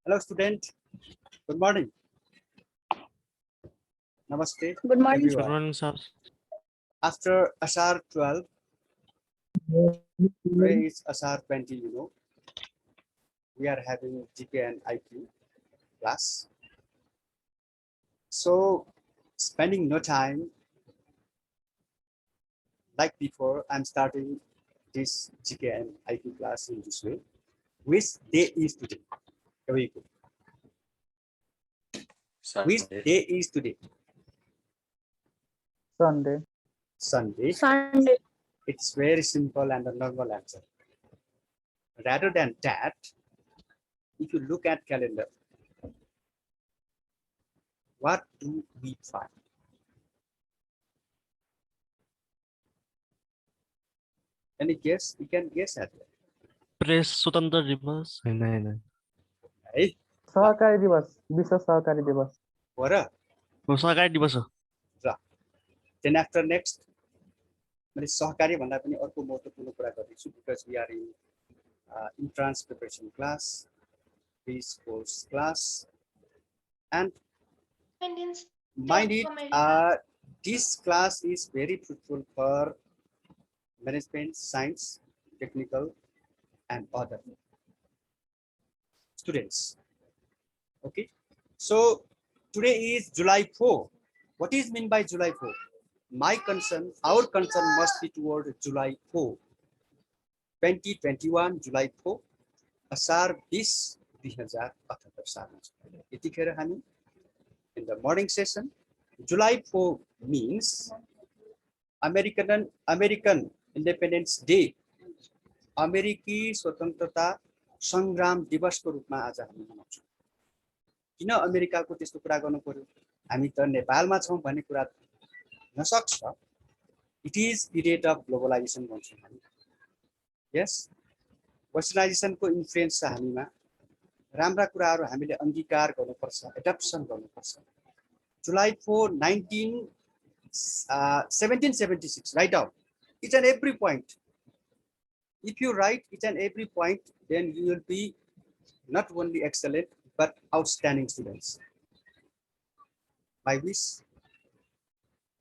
Hello, student. Good morning. Namaste. Good morning. everyone. Good morning, sir. After Ashar 12, today is Ashar 20, We are having GK and IQ class. So, spending no time, like before, I'm starting this GK and IQ class in this way. Which day is today? Here we go. Which day is today? Sunday. Sunday. Sunday. It's very simple and a normal answer. Rather than that, if you look at calendar, what do we find? Any guess? You can guess at it. Press स्वतन्त्र दिवस हैन Hey, सहकारी दिवस विश्व सहकारी दिवस what up? सहकारी दिवस हो Then after next, मैले सहकारी भन्दा पनि अर्को महत्त्वपूर्ण कुरा गर्दैछु because we are in entrance preparation class, this course class, and mind it, this class is very fruitful for management, science, technical, and other students. Okay, so today is July 4. What is meant by July 4? My concern, our concern must be toward July 4. 2021 July 4. असार 20 2078 सालमा छ। यतिखेर हामी in the morning session, July 4 means American Independence Day. अमेरिकी स्वतन्त्रता संग्राम दिवसको रूपमा आज हामी मनाउँछौँ। किन अमेरिकाको त्यस्तो कुरा गर्नु पर्यो? हामी त नेपालमा छौँ भन्ने कुरा नसक्छ। It is period of globalization भन्छौँ हामी। Yes, वेस्टर्नाइजेसन को इन्फ्लुएन्स छ हामीमा। राम्रा कुराहरू हामीले अंगीकार गर्नुपर्छ, एडप्सन गर्नुपर्छ। July 4 1776, write down each and every point. If you write each and every point, then you will be not only excellent but outstanding students. My wish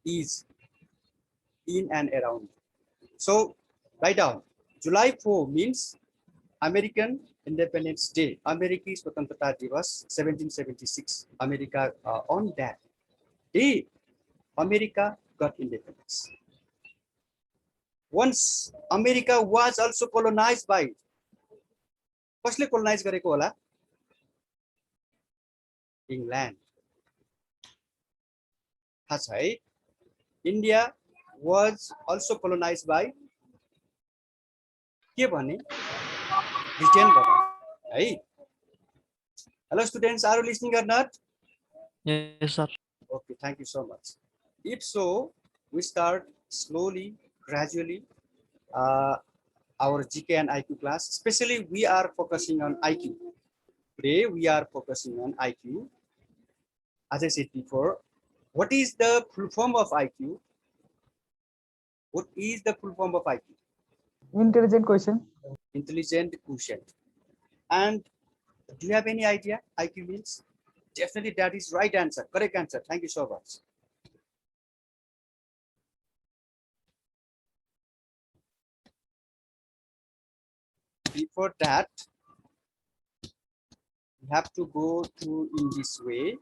is in and around. So write down July 4 means American Independence Day, American Swatantrata Divas 1776. America, on that day, America got independence. Once America was also colonized by, कसले colonize गरेको होला? England. थाहा छ है? India was also colonized by के भने? Britain government. Right? Hello students, are you listening or not? Yes, sir. Okay, thank you so much. If so, we start slowly, gradually, our GK and IQ class. Especially, we are focusing on IQ. Today, we are focusing on IQ. As I said before, what is the full form of IQ? What is the full form of IQ? Intelligent question. Intelligent quotient. And do you have any idea IQ means? Definitely that is right answer, correct answer. Thank you so much. Before that, we have to go through in this way.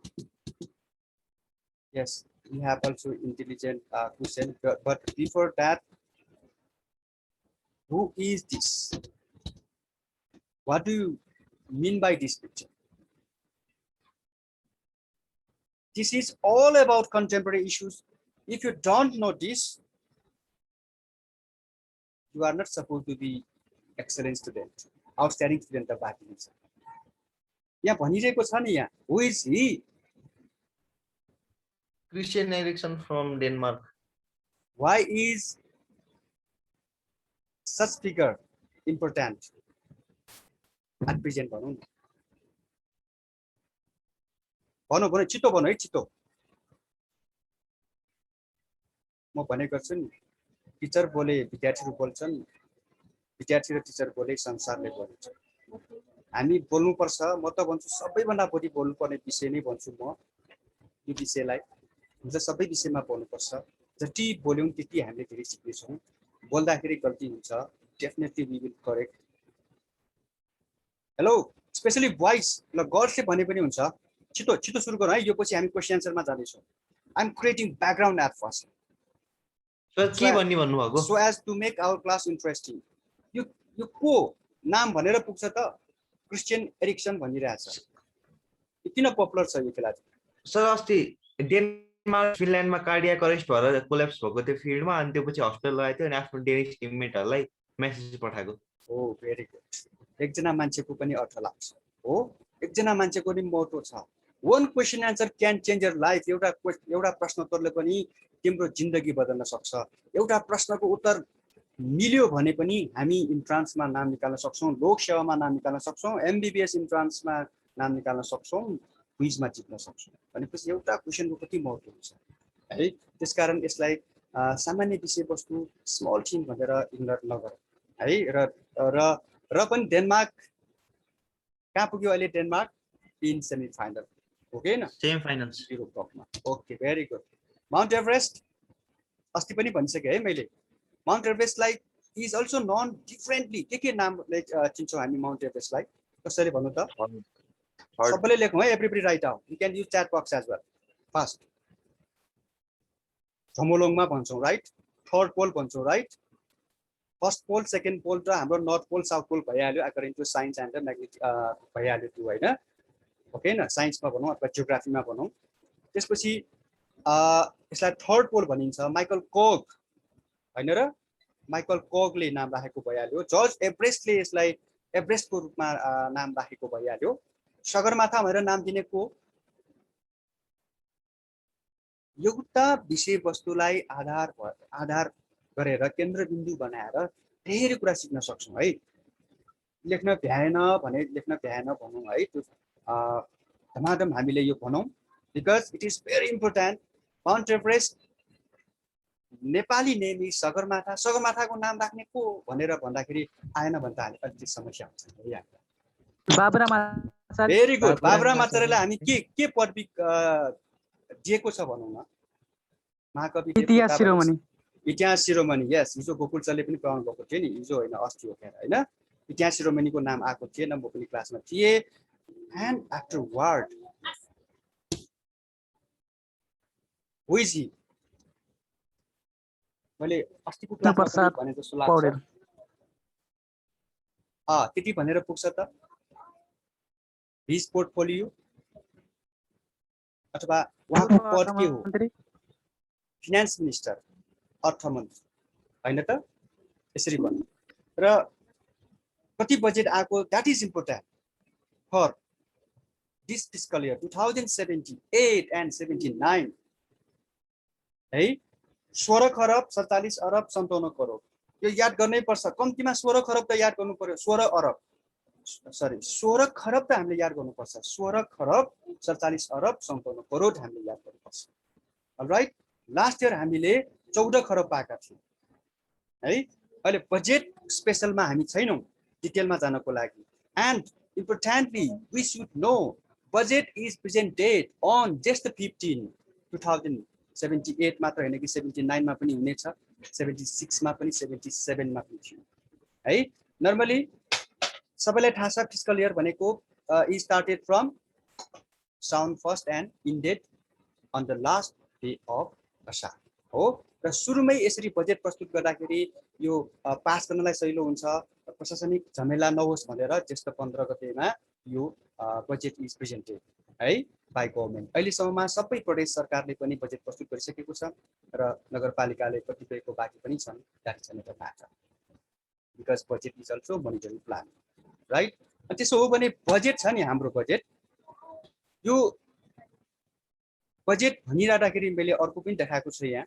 Yes, we have also intelligent quotient, but before that, who is this? What do you mean by this picture? This is all about contemporary issues. If you don't know this, you are not supposed to be excellent student, outstanding student of Baptism. यहाँ भनिरहेको छ नि यहाँ, who is he? Christian Eriksen from Denmark. Why is such figure important at present? भनौँ भने छिटो भनौँ है, छिटो। म भने गर्छु नि, टिचर बोले विद्यार्थीहरू बोल्छन्, विद्यार्थी र टिचर बोले संसारले बोल्छ। हामी बोल्नुपर्छ। म त भन्छु सबैभन्दा बढी बोल्नुपर्ने विषय नै भन्छु म यो विषयलाई। हुन्छ सबै विषयमा बोल्नुपर्छ। जति बोल्यौँ त्यति हामीले धेरै सिक्नेछौँ। बोल्दाखेरि गल्ती हुन्छ, definitely we will correct. Hello specially भोइस ल गर्ल्सले भने पनि हुन्छ। छिटो छिटो सुरु गरौँ है, यो पछि हामी क्वेसन एन्सरमा जानेछौँ। I am creating background at first sir के भन्ने भन्नुभएको? so as to make our class interesting। यो को नाम भनेर पुग्छ त? क्रिस्चियन एरिक्सन भनिरहेछ। किन पपुलर छ यो खेलाडी? सर अस्ति डेनमार्क फिनल्यान्डमा कार्डियाक अरेस्ट भएर कोल्याप्स भएको थियो फिल्डमा, अनि त्यो पछि हस्पिटल लगाएको थियो अनि आफ्नो डेनिस टिममेटहरूलाई मेसेज पठाएको। हो भेरी गुड। एकजना मान्छेको पनि अर्थ लाग्छ हो, एकजना मान्छेको नि मोटो छ। One question answer can change your life. एउटा प्रश्नोत्तरले पनि तिम्रो जिन्दगी बदल्न सक्छ। एउटा प्रश्नको उत्तर मिल्यो भने पनि हामी इन्ट्रान्समा नाम निकाल्न सक्छौँ, लोकसेवामा नाम निकाल्न सक्छौँ, एमबिबिएस इन्ट्रान्समा नाम निकाल्न सक्छौँ, क्विजमा जित्न सक्छौँ। भनेपछि एउटा क्वेसनको कति महत्त्व हुन्छ है। त्यसकारण यसलाई सामान्य विषयवस्तु स्मल थिङ भनेर इग्नोर नगर है। र पनि डेनमार्क कहाँ पुग्यो अहिले? डेनमार्क इन सेमी फाइनल हो कि होइन? सेमी फाइनल्स युरोप कपमा। Okay very good. Mount Everest अस्ति पनि भनिसकेँ है मैले। माउन्ट एभरेस्टलाई इज अल्सो नन डिफ्रेन्टली के नामले चिन्छौँ हामी माउन्ट एभरेस्टलाई? कसरी भन्नु त? सबैले लेखौँ है, everybody write out. You can use chat box as well. First झमोलोङमा भन्छौँ राइट, थर्ड पोल भन्छौँ right, first pole second pole र हाम्रो नर्थ पोल साउथ पोल भइहाल्यो according to science and magnetic भइहाल्यो त्यो होइन। ओके न, साइन्समा भनौँ अथवा जियोग्राफीमा भनौँ। त्यसपछि यसलाई थर्ड पोल भनिन्छ। माइकल कोग होइन र, माइकल कोगले नाम राखेको भइहाल्यो। जर्ज एभरेस्टले यसलाई एभरेस्टको रूपमा नाम राखेको भइहाल्यो। सगरमाथा भनेर नाम दिने को? एउटा विषयवस्तुलाई आधार गरेर केन्द्रबिन्दु बनाएर धेरै कुरा सिक्न सक्छौँ है। लेख्न भ्याएन भने लेख्न भ्याएन भनौँ है, त्यो धमाधम हामीले यो भनौँ, because it is very important. Mount Everest Nepali नेमी सगरमाथा, सगरमाथाको नाम राख्ने को भनेर भन्दाखेरि आएन भने त अलिकति समस्या हुन्छ। Very good. बाबुरामाचार्यलाई हामी के पदवी दिएको छ भनौँ न? महाकवि इतिहास शिरोमणि। इतिहास शिरोमणि, यस। हिजो गोकुलचार्यले पनि पाउनु भएको थियो नि, हिजो होइन अस्ति हो खेर होइन। इतिहास शिरोमणिको नाम आएको थिएन, म पनि क्लासमा थिएँ। And after ward who is he? मैले अस्तिको क्लासमा भने जस्तो लाग्छ। त्यति भनेर पुग्छ त? हिज पोर्टफोलियो अथवा उहाँको पद के हो? फिनान्स मिनिस्टर, अर्थमन्त्री होइन त? यसरी भन्नु। र कति बजेट आएको, that is important for this fiscal year 2078 and 79 है। 16 खरब 47 अरब 57 करोड, यो याद गर्नै पर्छ। कम्तीमा 16 खरब त याद गर्नु पर्यो। 16 खरब त हामीले याद गर्नुपर्छ। 16 खरब 47 अरब 57 करोड हामीले याद गर्नुपर्छ। अलराइट, लास्ट इयर हामीले 14 खरब पाएका थियौँ है। अहिले बजेट स्पेसलमा हामी छैनौँ डिटेलमा जानको लागि। And importantly we should know budget is presented on just 15 2078 मात्र होइन कि 79 मा पनि हुनेछ, 76 मा पनि 77 मा पनि थियो है। नर्मली सबैलाई थाहा छ फिस्कल इयर भनेको is started from Saun first and ended on the last day of Asar हो। र सुरुमै यसरी बजेट प्रस्तुत गर्दाखेरि यो पास गर्नलाई सजिलो हुन्छ, प्रशासनिक झमेला नहोस् भनेर ज्येष्ठ 15 गतेमा यो बजेट इज प्रेजेन्टेड है बाई गभर्मेन्ट। अहिलेसम्ममा सबै प्रदेश सरकारले पनि बजेट प्रस्तुत गरिसकेको छ र नगरपालिकाले कतिपयको बाँकी पनि छन्, that is another matter because budget is also monetary plan right. त्यसो हो भने बजेट छ नि हाम्रो बजेट, यो बजेट भनिराख्दाखेरि मैले अर्को पनि देखाएको छु यहाँ।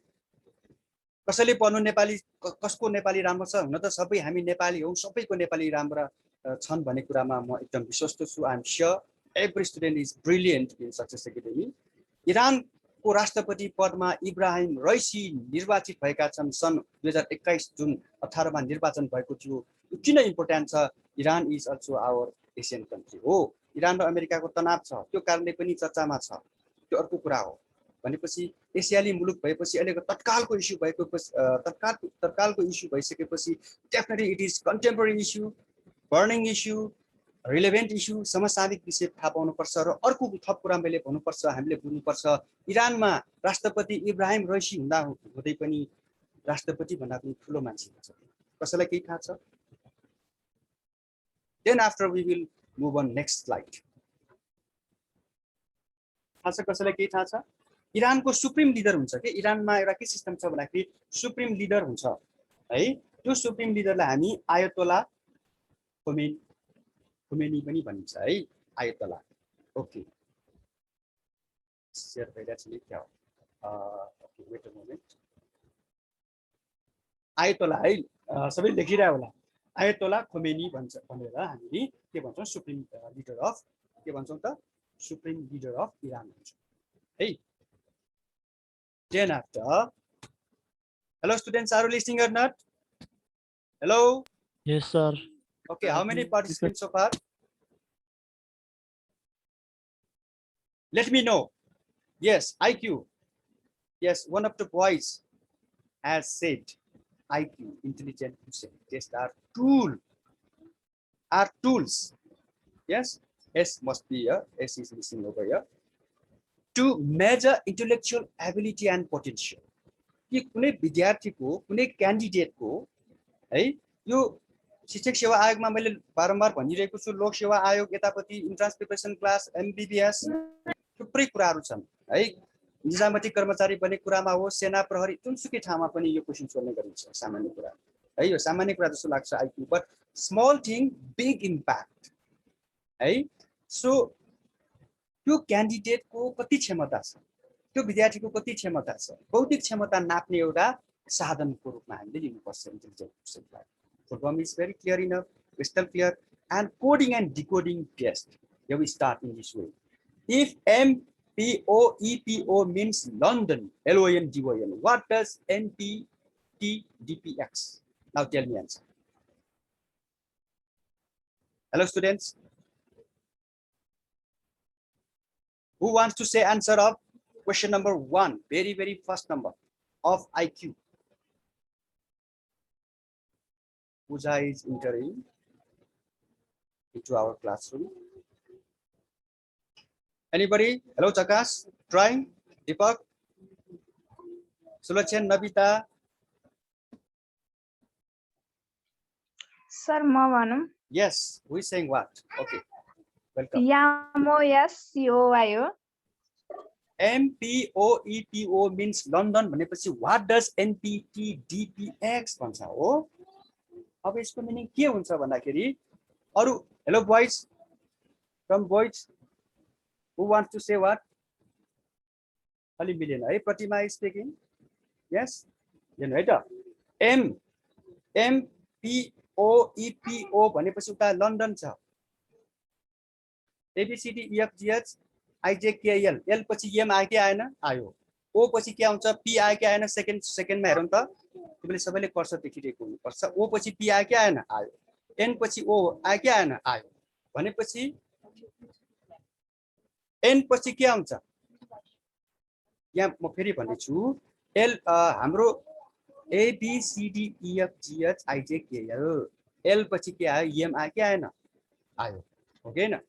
कसैले पढ्नु नेपाली, कसको नेपाली राम्रो छ? हुन त सबै हामी नेपाली हौँ, सबैको नेपाली राम्रा छन् भन्ने कुरामा म एकदम विश्वस्त छु। I am sure every student is brilliant in Success Academy. इरानको राष्ट्रपति पदमा इब्राहिम रइसी निर्वाचित भएका छन्। सन् 2021 जुन 18 मा निर्वाचन भएको थियो। यो किन इम्पोर्टेन्ट छ? Iran is also our Asian country हो। इरान र अमेरिकाको तनाव छ, त्यो कारणले पनि चर्चामा छ, त्यो अर्को कुरा हो। भनेपछि एसियाली मुलुक भएपछि अहिलेको तत्कालको इस्यु भएपछि तत्कालको इस्यु भइसकेपछि definitely it is contemporary issue, burning issue, relevant issue, समसामयिक विषय थाहा पाउनुपर्छ। र अर्को थप कुरा मैले भन्नुपर्छ, हामीले बुझ्नुपर्छ, इरानमा राष्ट्रपति इब्राहिम रइसी हुँदा हुँदै पनि राष्ट्रपति भन्दा पनि ठुलो मान्छे हुन्छ, कसैलाई केही थाहा छ? Then after we will move on next slide. थाहा छ कसैलाई केही थाहा छ? इरानको सुप्रिम लिडर हुन्छ के? इरानमा एउटा के सिस्टम छ भन्दाखेरि सुप्रिम लिडर हुन्छ है। त्यो सुप्रिम लिडरलाई हामी आयतोला खोमेनी पनि भनिन्छ है, आयतोला। ओके, शेयर भइरहेको छ क्या हो? Okay, weight a moment. आयतोला है, सबैले देखिरह्यो होला, आयतोला खोमेनी भन्छ भनेर हामीले के भन्छौँ? सुप्रिम लिडर अफ, के भन्छौँ त? सुप्रिम लिडर अफ इरान भन्छौँ है। Then after, hello students, are you listening or not? Hello. Yes, sir. Okay, how many participants so far? Let me know. Yes, IQ. Yes, one of the boys has said IQ, intelligent quotient test, are tools. Yes, S must be here. S is missing over here. To measure intellectual ability and potential. कि कुनै विद्यार्थीको, कुनै क्यान्डिडेटको है, यो शिक्षक सेवा आयोगमा मैले बारम्बार भनिरहेको छु, लोक सेवा आयोग, यतापट्टि इन्ट्रान्स प्रिपरेसन क्लास, एमबीबीएस, थुप्रै कुराहरू छन् है। निजामती कर्मचारी बन्ने कुरामा हो, सेना प्रहरी, जुनसुकै ठाउँमा पनि यो क्वेसन सोध्ने गरिन्छ, सामान्य कुरा है। यो सामान्य कुरा जस्तो लाग्छ IQ, but small thing big impact है। सो त्यो क्यान्डिडेटको कति क्षमता छ, त्यो विद्यार्थीको कति क्षमता छ, बौद्धिक क्षमता नाप्ने एउटा साधनको रूपमा हामीले लिनुपर्छ इन्टेलिजेन्ट क्वोटिएन्टलाई। Full form is very clear enough, crystal clear, and coding and decoding test. Here we start in this way. If MPOEPO means London, LONDON, what does NPTDPX? Now tell me answer. Hello students. Who wants to say answer of question number 1, very first number of IQ? Pooja is entering into our classroom. Anybody? Hello Chakas, trying? Deepak, Sulachan, Nabita. Sir, Mavanam. Yes, who is saying what? Okay, welcome. YAMOSCOYO. MPOEPO means London. What does NPTDPX भन्छ हो? अब यसको meaning के हुन्छ भन्दाखेरि अरु hello boys, come boys, who wants to say what? अलि मिलेन है, प्रतिमा is speaking. Yes, हेर्नु है त, MPOEPO भनेपछि उता लन्डन छ, ABCDEFGH IJKL, L पछि M आयो कि आएन? आयो। O पछि के आउँछ? P आयो कि आएन? सेकेन्डमा हेरौँ त, तिमीले सबैले कर्सर देखिरहेको हुनुपर्छ। O पछि P आयो कि आएन? आयो। N पछि O आयो कि आएन? आयो। भनेपछि N पछि के आउँछ? यहाँ म फेरि भन्दैछु, L हाम्रो ABCDEFGH IJKL, L पछि के आयो? M आयो कि आएन? आयो। हो कि हैन?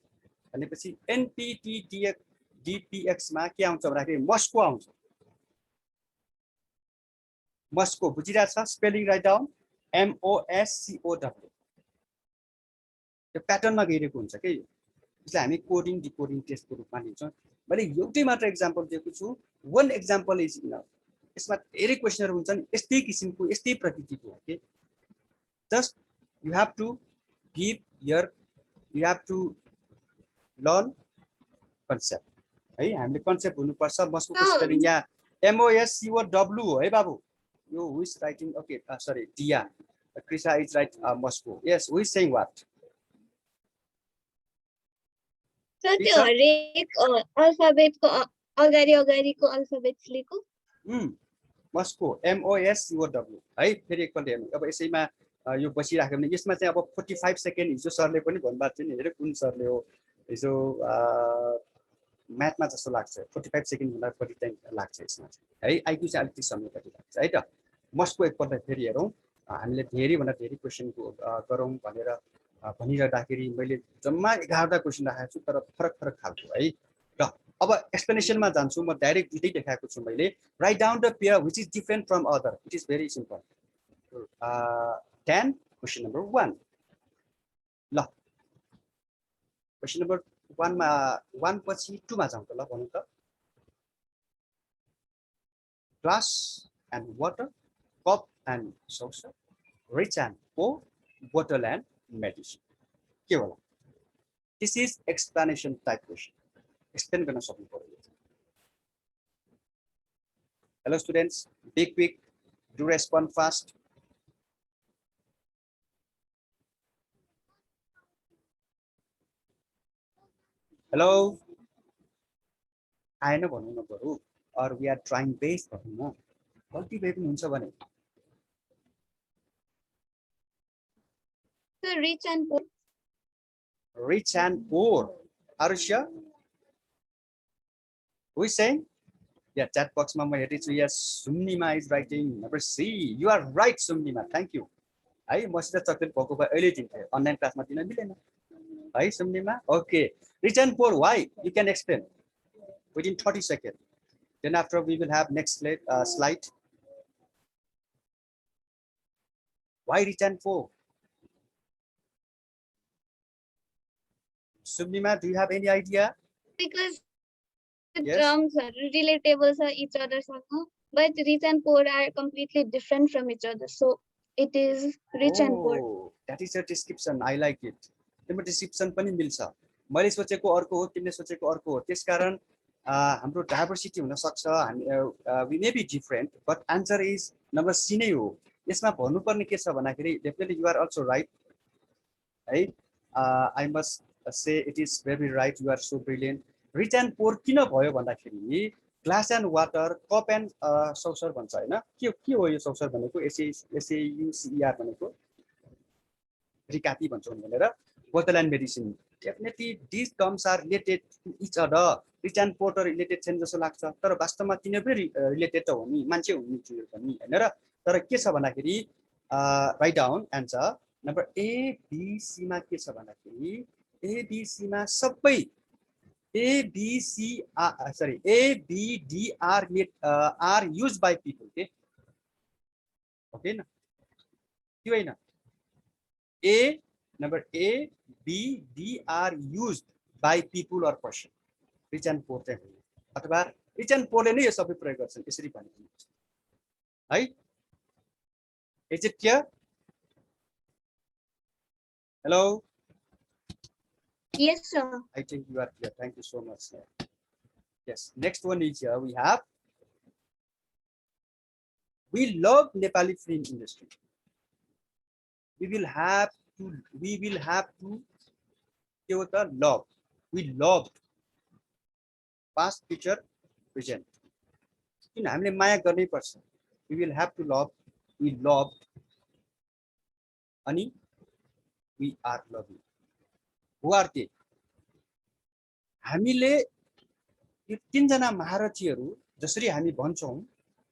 भनेपछि NPTDPX मा के आउँछ भन्दाखेरि मस्को आउँछ। मस्को बुझिरहेछ? Spelling write down, MOSCOW। त्यो प्याटर्नमा गइरहेको हुन्छ के यो, यसलाई हामी कोडिङ डिकोडिङ टेस्टको रूपमा लिन्छौँ। मैले एउटै मात्र एक्जाम्पल दिएको छु, वन एक्जाम्पल इज इनफ। यसमा धेरै क्वेसनहरु हुन्छन् यस्तै किसिमको, यस्तै प्रकृतिको हो के। Just you have to give here, you have to learn concept है। हामीले कन्सेप्ट हुनुपर्छ। मस्को स्पेलिङ यहाँ MOSCOW हो है बाबु। यो who is writing? Okay, sorry, Diya, Krisha is right Moscow. Yes, who is saying what? Sir त्यो हरेक अल्फाबेटको अगाडिको अल्फाबेट्स लेखो। मस्को, MOSCOW है। फेरि एकपल्ट हेर्नु। अब यसैमा यो बसिराख्यो भने यसमा चाहिँ अब 45 सेकेन्ड हिजो सरले पनि भन्नुभएको थियो नि हेरे कुन सरले हो हिजो म्याथमा जस्तो लाग्छ 45 सेकेन्ड भन्दा बढी टाइम लाग्छ यसमा है आइक्यू चाहिँ अलिकति समय कति लाग्छ है त मस्टको एकपल्ट फेरि हेरौँ हामीले धेरै भन्दा धेरै क्वेसन गरौँ भनेर भनिरहँदाखेरि मैले जम्मा 11 क्वेसन राखेको छु तर फरक फरक खालको है र अब एक्सप्लेनेसनमा जान्छु म डाइरेक्ट दुईटै देखाएको छु मैले write down the pair which is different from other it is very simple 10 question number 1 ल क्वेसन नम्बर 1 मा 1 पछि 2 मा जाउँ त ल भनौँ त glass and water cup and saucer rich and poor bottle and medicine के होला this is explanation type question explain गर्न सक्नु पर्यो hello students be quick do respond fast hello आएन भन्नु न बरु or we are trying base भन्नु न गल्ती भए पनि हुन्छ भने So rich and poor. rich and poor are you sure who is saying yeah chat box ma ma हेर्दै छु yes Sumnima is writing number C you are right Sumnima thank you है मसित चक्लेट भएको भए अहिले दिन्थे online क्लासमा दिन मिलेन है Sumnima okay rich and poor why you can explain within 30 seconds then after we will have next slide why rich and poor Sumnima do you have any idea Because the Yes. terms are relatable to each other somehow, but rich and poor are completely different from each other. So it is rich and poor. Oh, that is a description I like it तिम्रो description पनि मिल्छ मैले सोचेको अर्को हो तिमीले सोचेको अर्को हो त्यसकारण हाम्रो डाइभर्सिटी हुन सक्छ हामी we may be different but answer is number C नै हो यसमा भन्नुपर्ने के छ भन्दाखेरि definitely you are also right है I must say it is very right you are so brilliant rich and poor किन भयो भन्दाखेरि glass and water cup and saucer भन्छ हैन के हो यो saucer भनेको SAUCER भनेको रिकापी भन्छौँ भनेर bottle and medicine definitely these terms are related to each other rich and poor related छैन जस्तो लाग्छ तर वास्तवमा तिनीहरु रिलेटेड त हो नि मान्छे हुनु चाहियो पनि हैन र तर के छ भन्दाखेरि write down answer number A B C मा के छ भन्दाखेरि A B C मा सबै A B C sorry A B D are used by people के ओके न के हैन A number A B D are used by people or person rich and poor चाहिँ अथवा rich and poor ले नै यो सबै प्रयोग गर्छन् यसरी भनिन्छ है is it clear hello Yes, sir. I think you are clear thank you so much yes next one is here we have we love Nepali film industry we will have to give the love we loved past future present किन हामीले माया गर्नै पर्छ we will have to love we loved अनि we are loving who are they हामीले यो तीनजना महारथीहरू जसरी हामी भन्छौं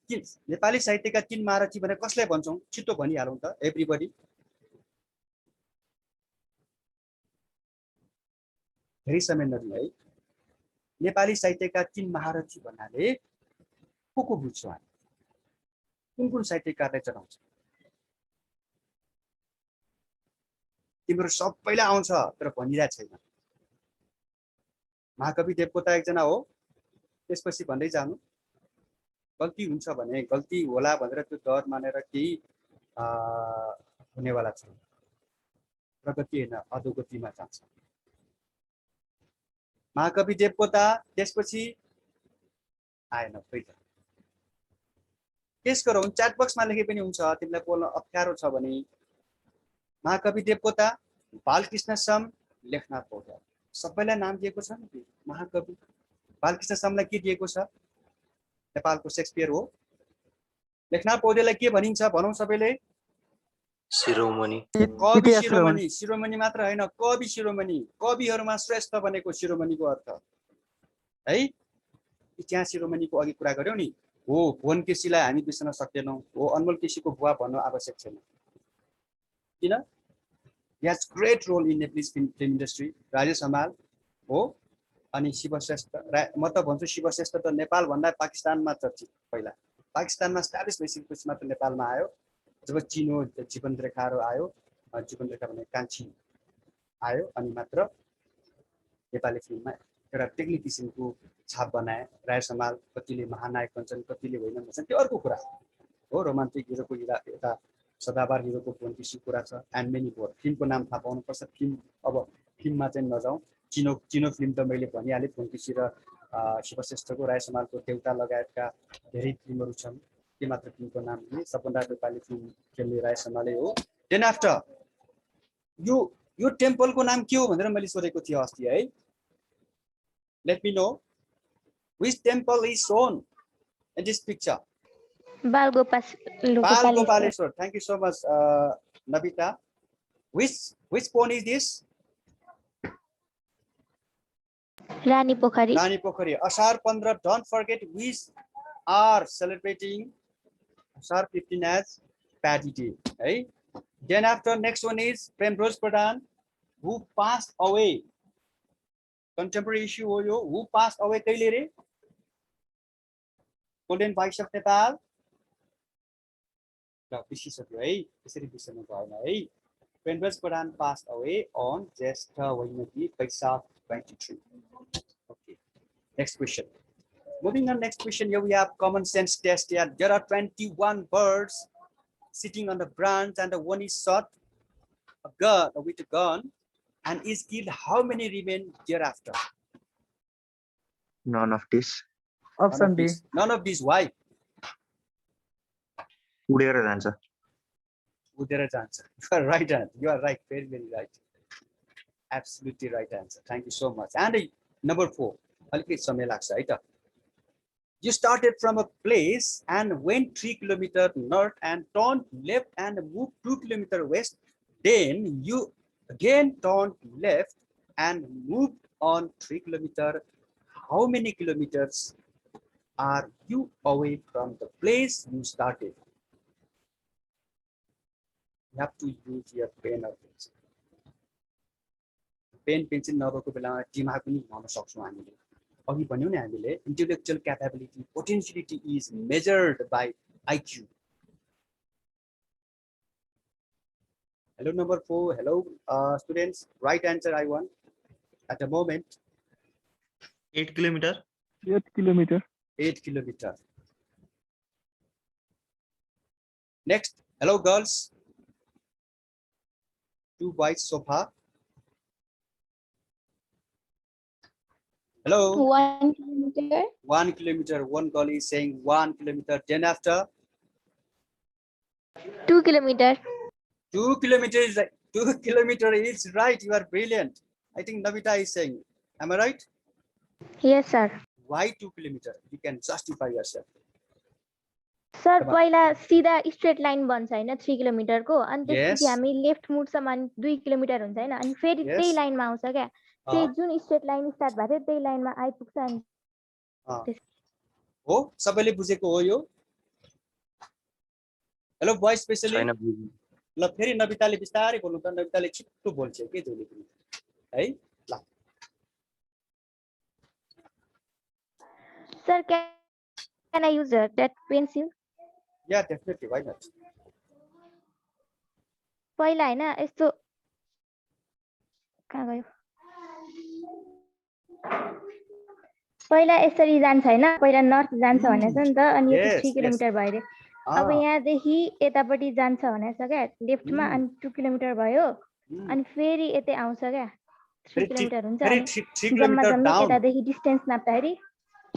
कि नेपाली साहित्यका तीन महारथी भनेर कसलाई भन्छौं छिटो भनिहालौं त एभ्रीबडी धेरै समय नदिनु है नेपाली साहित्यका तीन महारथी भन्नाले को बुझ्छौं हामी कुन साहित्यकारलाई जनाउँछ तिम्रो सबैलाई आउँछ तर भनिरहेको छैन महाकवि देवकोटा एकजना हो त्यसपछि भन्दै जानु गल्ती हुन्छ भने गल्ती होला भनेर त्यो डर मानेर केही हुनेवाला छैन प्रगति हैन अधोगतिमा जान्छ महाकवि देवकोटा त्यसपछि आएन फेरि केस गरौँ च्याट बक्समा लेखे पनि हुन्छ तिमीलाई बोल्न अप्ठ्यारो छ भने महाकवि देवकोटा बालकृष्ण सम लेखनाथ पौड्याल सबैलाई नाम दिएको छ नि महाकवि बालकृष्ण समलाई के दिएको छ नेपालको शेक्सपियर हो लेखनाथ पौड्याललाई के भनिन्छ भनौं सबैले शिरोमणि कवि इतिहास शिरोमणि शिरोमणि मात्र होइन कवि शिरोमणि कविहरूमा श्रेष्ठ बनेको शिरोमणिको अर्थ है इतिहास शिरोमणिको अघि कुरा गर्यौ नि हो भुवन केसीलाई हामी बिर्सन सक्दैनौँ हो अनमोल केसीको बुवा भन्नु आवश्यक छैन किन as great role in Nepalese film industry Rajesh Hamal हो अनि शिवश्रेष्ठ म त भन्छु शिवश्रेष्ठ त नेपाल भन्दा पाकिस्तानमा चर्चित पहिला पाकिस्तानमा स्ट्याब्लिस भइसकेपछि मात्र नेपालमा आयो जब चिनो जीवन रेखाहरू आयो जीवन रेखा भने कान्छी आयो अनि मात्र नेपाली फिल्ममा एउटा टेक्निक किसिमको छाप बनाए राय समाल कतिले महानायक भन्छन् कतिले होइन भन्छन् त्यो अर्को कुरा हो रोमान्टिक हिरोको यता सदाबार हिरोको भुवन केसी कुरा छ एन्ड मेनी मोर फिल्मको नाम थाहा पाउनुपर्छ फिल्म अब फिल्ममा चाहिँ नजाउँ चिनो फिल्म त मैले भनिहालेँ भुवन केसी र शिवश्रेष्ठको राय समालको देउता लगायतका धेरै फिल्महरू छन् त्यो मात्र फिल्मको नाम नि सबभन्दा नेपाली फिल्म खेल्ने राय समाले हो देन आफ्टर यो टेम्पलको नाम के हो भनेर मैले सोधेको थिएँ अस्ति है let me know which temple is shown in this picture. Balgopaleshwar. Thank you so much, Nabita. Which pond is this? Rani Pokhari. Rani Pokhari. Ashar 15. Don't forget we are celebrating Ashar 15 as Paddy Day. Right? Then after next one is Premrose Pradhan, who passed away. Contemporary issue हो यो who passed away कहिले रे golden vice of Nepal ल बिर्सिसक्यो है त्यसरी बिर्सनु भएन है प्रेमराज प्रधान passed away on ज्येष्ठ Vaisakhi 23 okay next question moving on next question here we have common sense test here there are 21 birds sitting on the branch and the one is shot with a gun and is killed, how many remain thereafter? None of this. Option D. None of these. Why? उडेर जान्छ. उडेर जान्छ. You are right. You are right. Very, very right. Absolutely right answer. Thank you so much. And number 4. अलिकति समय लाग्छ है त. You started from a place and went 3 kilometers north and turned left and moved 2 kilometers west. Then you again turned left and moved on 3 kilometers. How many kilometers are you away from the place you started? You have to use your pen or pencil. Pen, pencil नभएको बेलामा दिमाग पनि घुमाउन सक्छौँ हामीले. अघि भन्यौ नि हामीले intellectual capability, potentiality is measured by IQ. Hello, number 4. Hello, students. Right answer I want at the moment. 8 kilometer. 8 kilometer. 8 kilometer. Next. Hello, girls. 2 boys so far. Hello. 1 kilometer. 1 kilometer. One girl is saying 1 kilometer. Then after 2 kilometer. 2 kilometers. 2 kilometer is right. You are brilliant. I think Navita is saying. Am I right? Yes, sir. Why 2 kilometer? You can justify yourself. Sir पहिला सिधा straight line बन्छ हैन 3 kilometre को अनि त्यसपछि Yes. हामी left मुड्छौँ अनि 2 kilometre हुन्छ हैन अनि फेरि Yes. त्यही लाइनमा आउँछ क्या त्यही जुन स्ट्रेट लाइन स्टार्ट भएको थियो त्यही लाइनमा आइपुग्छ अनि हो सबैले बुझेको हो यो हेलो बोइज स्पेशली छैन बुझ्नु। ल फेरि नबिताले बिस्तारै बोल्नु त नबिताले छिट्टो बोल्छ के जहिले पनि है ल sir can I use that pencil या डेफिनेटली व्हाई नट पहिला हैन यस्तो कहाँ गयो पहिला यसरी जान्छ हैन पहिला नर्थ जान्छ भनेछ नि त अनि यो Yes, 3 किलोमिटर भयो रे अब यहाँदेखि यतापट्टि जान्छ भनेछ क्या लेफ्टमा अनि 2 किलोमिटर भयो अनि फेरि यतै आउँछ क्या 3 किलोमिटर हुन्छ फेरि अनि 3 जम्मा किलोमिटर जम्मी डाउन यतादेखि डिस्टेन्स नाप्दाखेरि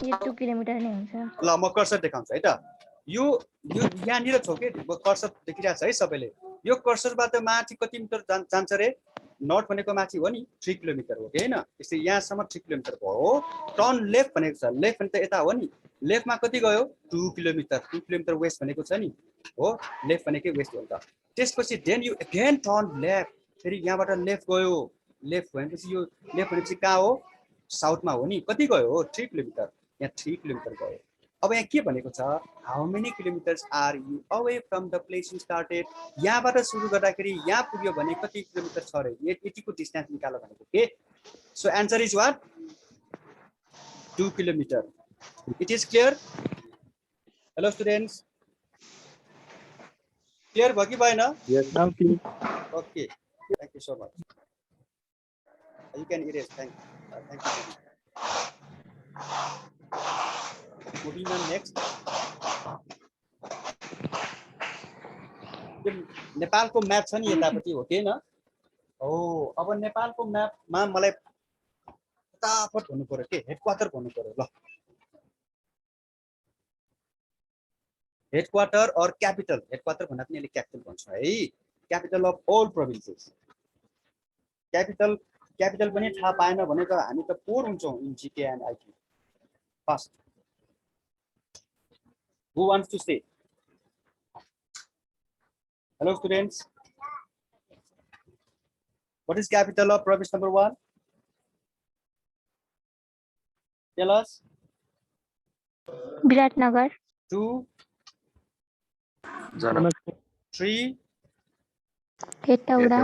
यो 2 किलोमिटर नै हुन्छ ल म कर्सर देखाउँछु है त यो यहाँनिर छौ के कर्सर देखिरहेको छ है सबैले यो कर्सरबाट माथि कति मिटर जान्छ रे नर्थ भनेको माथि हो नि 3 किलोमिटर हो कि हैन त्यसै यहाँसम्म 3 किलोमिटर भयो टर्न लेफ्ट भनेको छ लेफ्ट भने त यता हो नि लेफ्टमा कति गयो 2 किलोमिटर 2 किलोमिटर वेस्ट भनेको छ नि हो लेफ्ट भनेकै वेस्ट हो नि त त्यसपछि then you again turn left फेरि यहाँबाट लेफ्ट गयो लेफ्ट भनेपछि यो लेफ्ट भनेपछि कहाँ हो साउथमा हो नि कति गयो हो 3 किलोमिटर यहाँ 3 किलोमिटर गयो अब यहाँ के भनेको छ how many kilometres are you away from the place you started यहाँबाट सुरु गर्दाखेरि यहाँ पुग्यो भने कति किलोमिटर छ रे यतिको डिस्टेन्स निकाल्नु भनेको के so answer is what 2 kilometre it is clear hello students clear भयो कि भएन Now clear. okay thank you so much you can erase thank you moving on next नेपालको म्याप छ नि यतापट्टि हो के न हो अब नेपालको म्यापमा मलाई फटाफट भन्नु पर्यो के हेडक्वार्टर भन्नु पर्यो ल हेडक्वार्टर और क्यापिटल हेडक्वार्टर भन्दा पनि यसले क्यापिटल भन्छ है capital of all provinces capital पनि थाहा पाएन भने त हामी त पोर हुन्छौँ in GK and IT first who wants to say hello students what is capital of province number 1 tell us Biratnagar 2 Janakpur. 3 Hetauda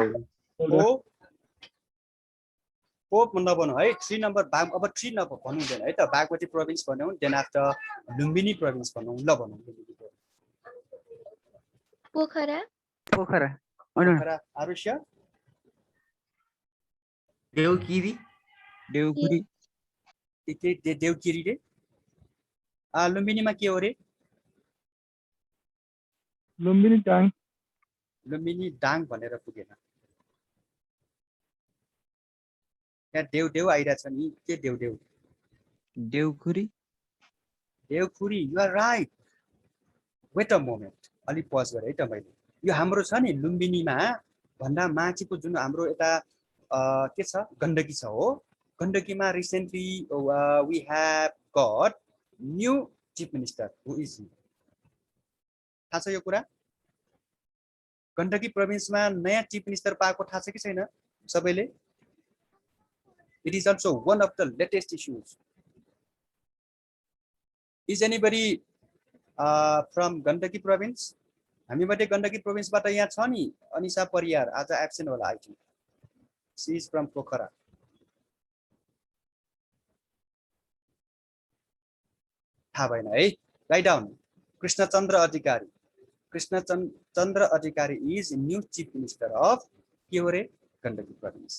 4 भन्दा भन्नु है 3 नम्बर बाग अब 3 नम्बर भन्नु हुँदैन है त बागमती प्रोभिन्स भन्नु देन आफ्टर लुम्बिनी प्रोभिन्स भन्नु ल भन्नु पोखरा Pokhara. आरुष्य देउकिरी Devguri. देवगिरी रे लुम्बिनीमा के हो रे Lumbini Tang. लुम्बिनी डाङ भनेर पुगेन यहाँ देव आइरहेछ नि के Dev Deukhuri Deukhuri you are right wait a moment अलि पज गरे है त मैले यो हाम्रो छ नि लुम्बिनीमा भन्दा माथिको जुन हाम्रो यता के छ गण्डकी छ हो गण्डकीमा recently we have got new chief minister who is थाहा छ यो कुरा गण्डकी प्रोभिन्समा नयाँ चिफ मिनिस्टर पाएको थाहा छ कि छैन सबैले it is also one of the latest issues is anybody from Gandaki province हामीबाट गण्डकी प्रोभिन्सबाट यहाँ छ नि अनिशा परियार आज एब्सेन्ट होला आइटी सी इज फ्रम पोखरा थाहा भएन है write down Krishnachandra Adhikari is new chief minister of के हो रे Gandaki province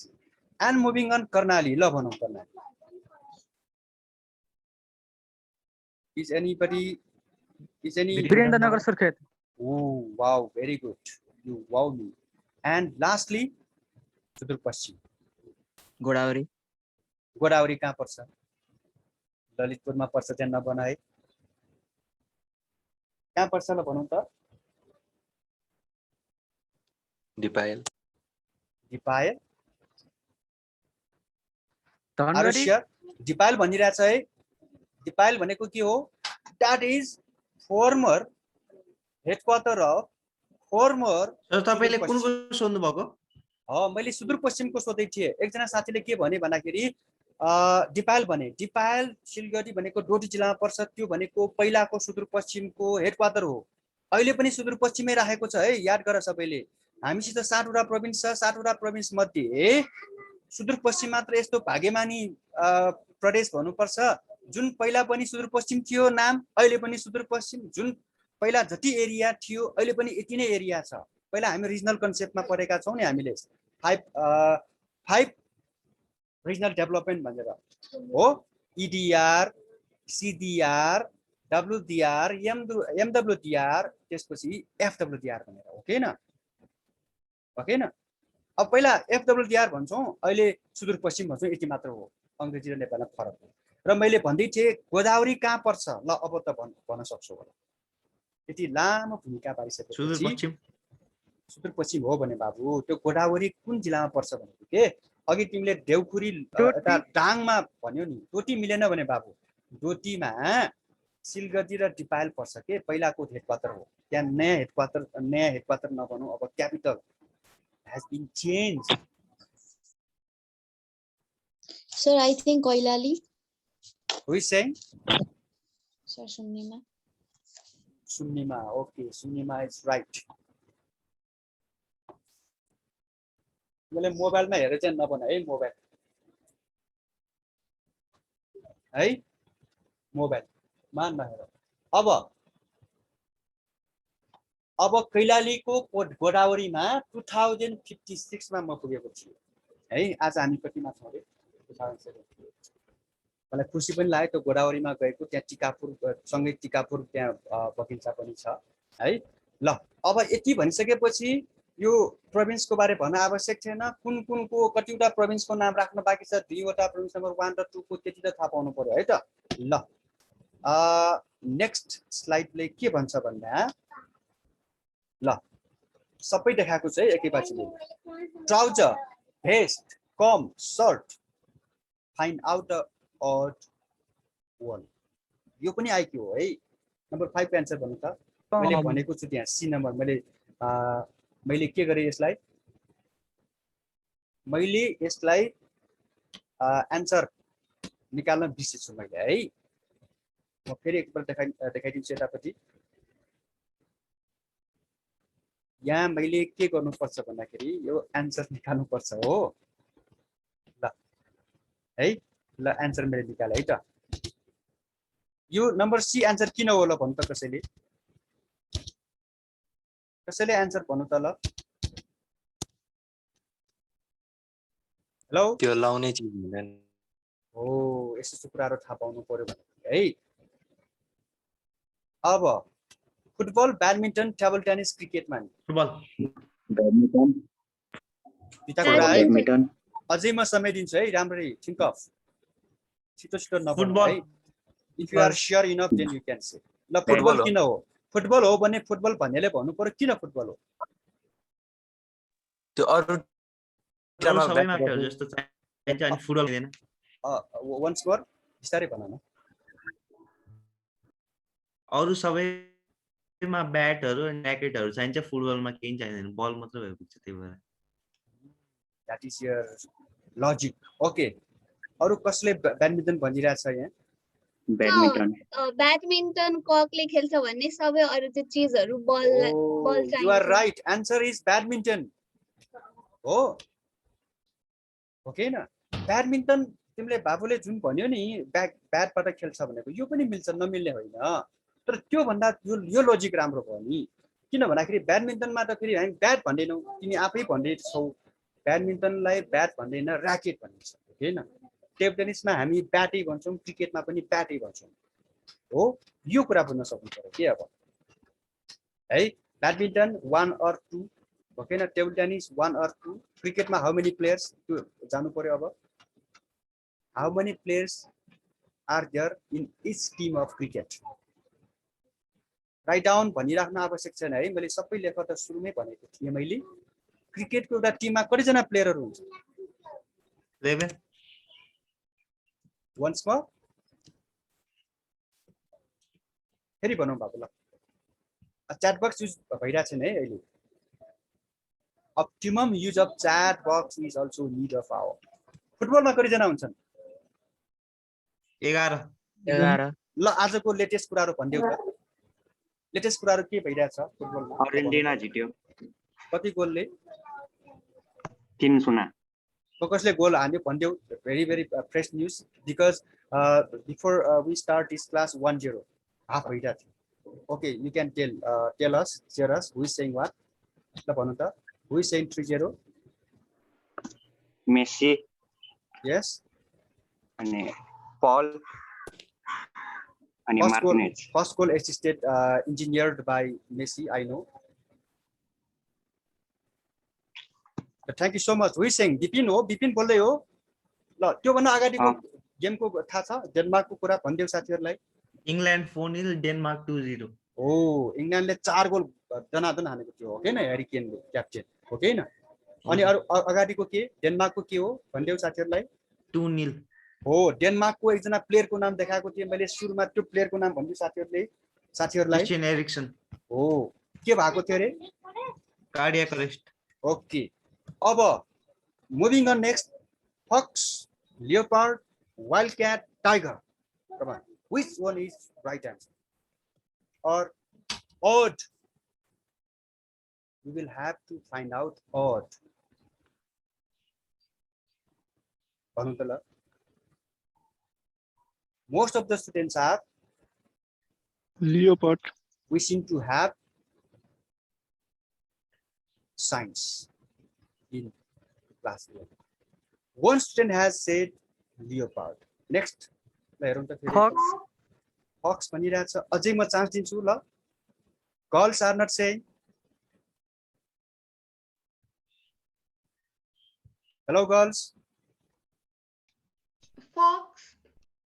and moving on Karnali ल भनौँ Karnali is any Virendra Nagar Surkhet. oh wow very good you wow me and lastly Sudurpashchim Godavari Godavari कहाँ पर्छ ललितपुरमा पर्छ त्यहाँ नबनाए कहाँ पर्छ ल भनौँ त दिपायल Tanwari. आरुष्य दिपायल भनिरहेछ है दिपायल भनेको के हो that is former headquarter of former sir तपाईले कुनको सोध्नु भएको मैले सुदूरपश्चिमको सोधै थिएँ एकजना साथीले के भने भन्दाखेरि दिपायल भने दिपायल सिलगढी भनेको डोटी जिल्लामा पर्छ त्यो भनेको पहिलाको सुदूरपश्चिमको हेडक्वार्टर हो अहिले पनि सुदूरपश्चिमै राखेको छ है याद गर सबैले हामीसित 60 वटा प्रोभिन्स छ 60 वटा प्रोभिन्स मध्ये सुदूरपश्चिम मात्र यस्तो भाग्यमानी प्रदेश भन्नुपर्छ जुन पहिला पनि सुदूरपश्चिम थियो नाम अहिले पनि सुदूरपश्चिम जुन पहिला जति एरिया थियो अहिले पनि यति नै एरिया छ पहिला हामी रिजनल कन्सेप्टमा पढेका छौं नि हामीले 5 रिजनल डेभलपमेन्ट भनेर हो इडीआर सीडीआर डब्ल्यूडीआर एमडब्ल्यूडीआर त्यसपछि एफडब्ल्यूडीआर भनेर ओके न अब पहिला एफडब्ल्यूडीआर भन्छौं अहिले सुदूरपश्चिम भन्छौं यति मात्र हो अंग्रेजी र नेपालीमा फरक हो र मैले भन्दै थिएँ गोदावरी कहाँ पर्छ ल अब त भन्न सक्छु होला यति लामो भूमिका पारिसकेपछि सुदूरपश्चिम हो भने बाबु त्यो गोदावरी कुन जिल्लामा पर्छ भनेको के अघि तिमीले देउखुरी यता डाङमा भन्यो नि डोटी मिलेन भने बाबु डोटीमा सिलगढी र डिपायल पर्छ के पहिलाको हेडक्वार्टर हो त्यहाँ नयाँ हेडक्वार्टर नबनौ अब capital has been changed. Sir, I think Koilali. Who is saying? Sir, Sunnima. Sunnima. Okay, Sunnima is right. मैले मोबाइलमा हेरेर चाहिँ नबना है मोबाइल है मोबाइलमा नहेर अब कैलालीको गोदावरीमा 2056 मा म पुगेको छु है आज हामी कतिमा छौं रे 2007 मलाई खुसी पनि लाग्यो त्यो गोदावरीमा गएको त्यहाँ टिकापुर सँगै टिकापुर त्यहाँ बगैँचा पनि छ है ल अब यति भनिसकेपछि यो प्रोभिन्सको बारे भन्न आवश्यक छैन कुन कुनको कतिवटा प्रोभिन्सको नाम राख्न बाँकी छ दुईवटा प्रोभिन्स नम्बर 1 र 2 को त्यति त थाहा पाउनु पर्यो है त ल नेक्स्ट स्लाइडले के भन्छ भन्दा ल सबै देखाएको छ है एकैपछि trouser vest cum shirt find out a odd one यो पनि आइक्यू हो है नम्बर 5 को आन्सर भन्नु त मैले भनेको छु त्यहाँ सी नम्बर मैले के गरे यसलाई आन्सर निकाल्न बिर्सेछु मैले है म फेरि एकपल्ट देखाइदिन्छु यतापट्टि यहाँ मैले के गर्नुपर्छ भन्दाखेरि यो आन्सर निकाल्नु पर्छ हो ल है ल आन्सर मैले निकाले है त यो नम्बर सी आन्सर किन हो ल भन्नु त कसैले आन्सर भन्नु त ल हेलो त्यो लाउने चीज हुँदैन हो यस्तो कुराहरु थाहा पाउनु पर्यो भने है अब फुटबल ब्याडमिन्टन टेबल टेनिस क्रिकेटमा फुटबल ब्याडमिन्टन दुईटा कुरा है ब्याडमिन्टन अझै म समय दिन्छु है राम्ररी थिंक अफ छिटो नभन्नु फुटबल है if you are sure enough then you can say ल फुटबल किन हो फुटबल हो भने फुटबल भन्नेले भन्नु पर्यो किन फुटबल हो त्यो अरु सबैमा खेल जस्तो चाहिन्छ अनि फुटबल हुँदैन वन्स मोर बिस्तारै भन न अरु सबैमा ब्याटहरु अनि र्याकेटहरु चाहिन्छ फुटबलमा केही चाहिदैन बल मात्र भए पुग्छ त्यही भएर that is your logic okay अरु कसले ब्याडमिन्टन भनिरहेको छ यहाँ ब्याडमिन्टन ब्याडमिन्टन ककले खेल्छ भन्ने सबै अरु त्यो चीजहरु बल चाहिन्छ you are right answer is badminton हो ओके न ब्याडमिन्टन तिमीले बाबुले जुन भन्यो नि ब्याटबाट खेल्छ भनेको यो पनि मिल्छ नमिल्ने होइन तर त्यो भन्दा यो लजिक राम्रो भयो नि किन भन्दाखेरि ब्याडमिन्टनमा त फेरि हामी ब्याट भन्दैनौ तिमी आफै भन्दैछौ ब्याडमिन्टनलाई ब्याट भन्दैन र्याकेट भनिन्छ ओके न टेबल टेनिसमा हामी ब्याटै भन्छौं क्रिकेटमा पनि ब्याटै भन्छौं हो यो कुरा बुझ्न सक्नु पर्यो के अब है ब्याडमिन्टन 1 or 2 ओके न टेबल टेनिस 1 or 2 क्रिकेटमा हाउ मेनी प्लेयर्स त्यो जानु पर्यो अब how many players are there in each team of cricket write down भनिराख्न आवश्यक छैन है मैले सबै लेख त सुरुमै भनेको थिएँ मैले क्रिकेटको एउटा टिममा कति जना प्लेयरहरु हुन्छ 11 वन्स मोर फेरि भनौं बाबु ल च्याट बक्स युज भइरा छैन है अहिले optimum use of chat box is also need of our फुटबलमा कति जना हुन्छन् 11 ल आजको लेटेस्ट कुराहरु भन्देऊ त लेटेस्ट कुराहरु के भइरा छ फुटबलमा अर्जेन्टिना जित्यो कति गोलले 3-0 कसले goal हान्यो भन्देऊ very fresh news because before we start this class 1-0 half भइरा थियो okay you can tell us share us who is saying what ल भन्नु त who is saying 3-0 Messi yes अनि पल अनि Martinez first goal assisted engineered by Messi I know thank you so much who is saying Bipin बोल्दै हो ल त्यो भन्दा अगाडिको गेमको थाहा छ डेनमार्कको कुरा भन्देऊ साथीहरुलाई इंग्ल्यान्ड 4-0 डेनमार्क 2-0 ओ इंग्ल्यान्डले 4 गोल जनादन हानेको थियो ओके न ह्यारी केनले क्याप्टेन ओके न अनि अरु अगाडिको के डेनमार्कको के हो भन्देऊ साथीहरुलाई 2-0 हो डेनमार्कको एकजना प्लेयरको नाम देखाएको थिएँ मैले सुरुमा त्यो प्लेयरको नाम भन्छु साथीहरूलाई क्रिस्टियन एरिक्सन हो के भएको थियो रे कार्डियक अरेस्ट ओके अब moving on next fox leopard wild cat tiger come on which one is right answer or odd you will have to find out odd भन्नु त ल most of the students are Leopard. wishing to have science in class 11. One student has said leopard. Next, Fox. Fox भनिरहेछ अझै म chance दिन्छु ल girls are not saying hello girls Fox.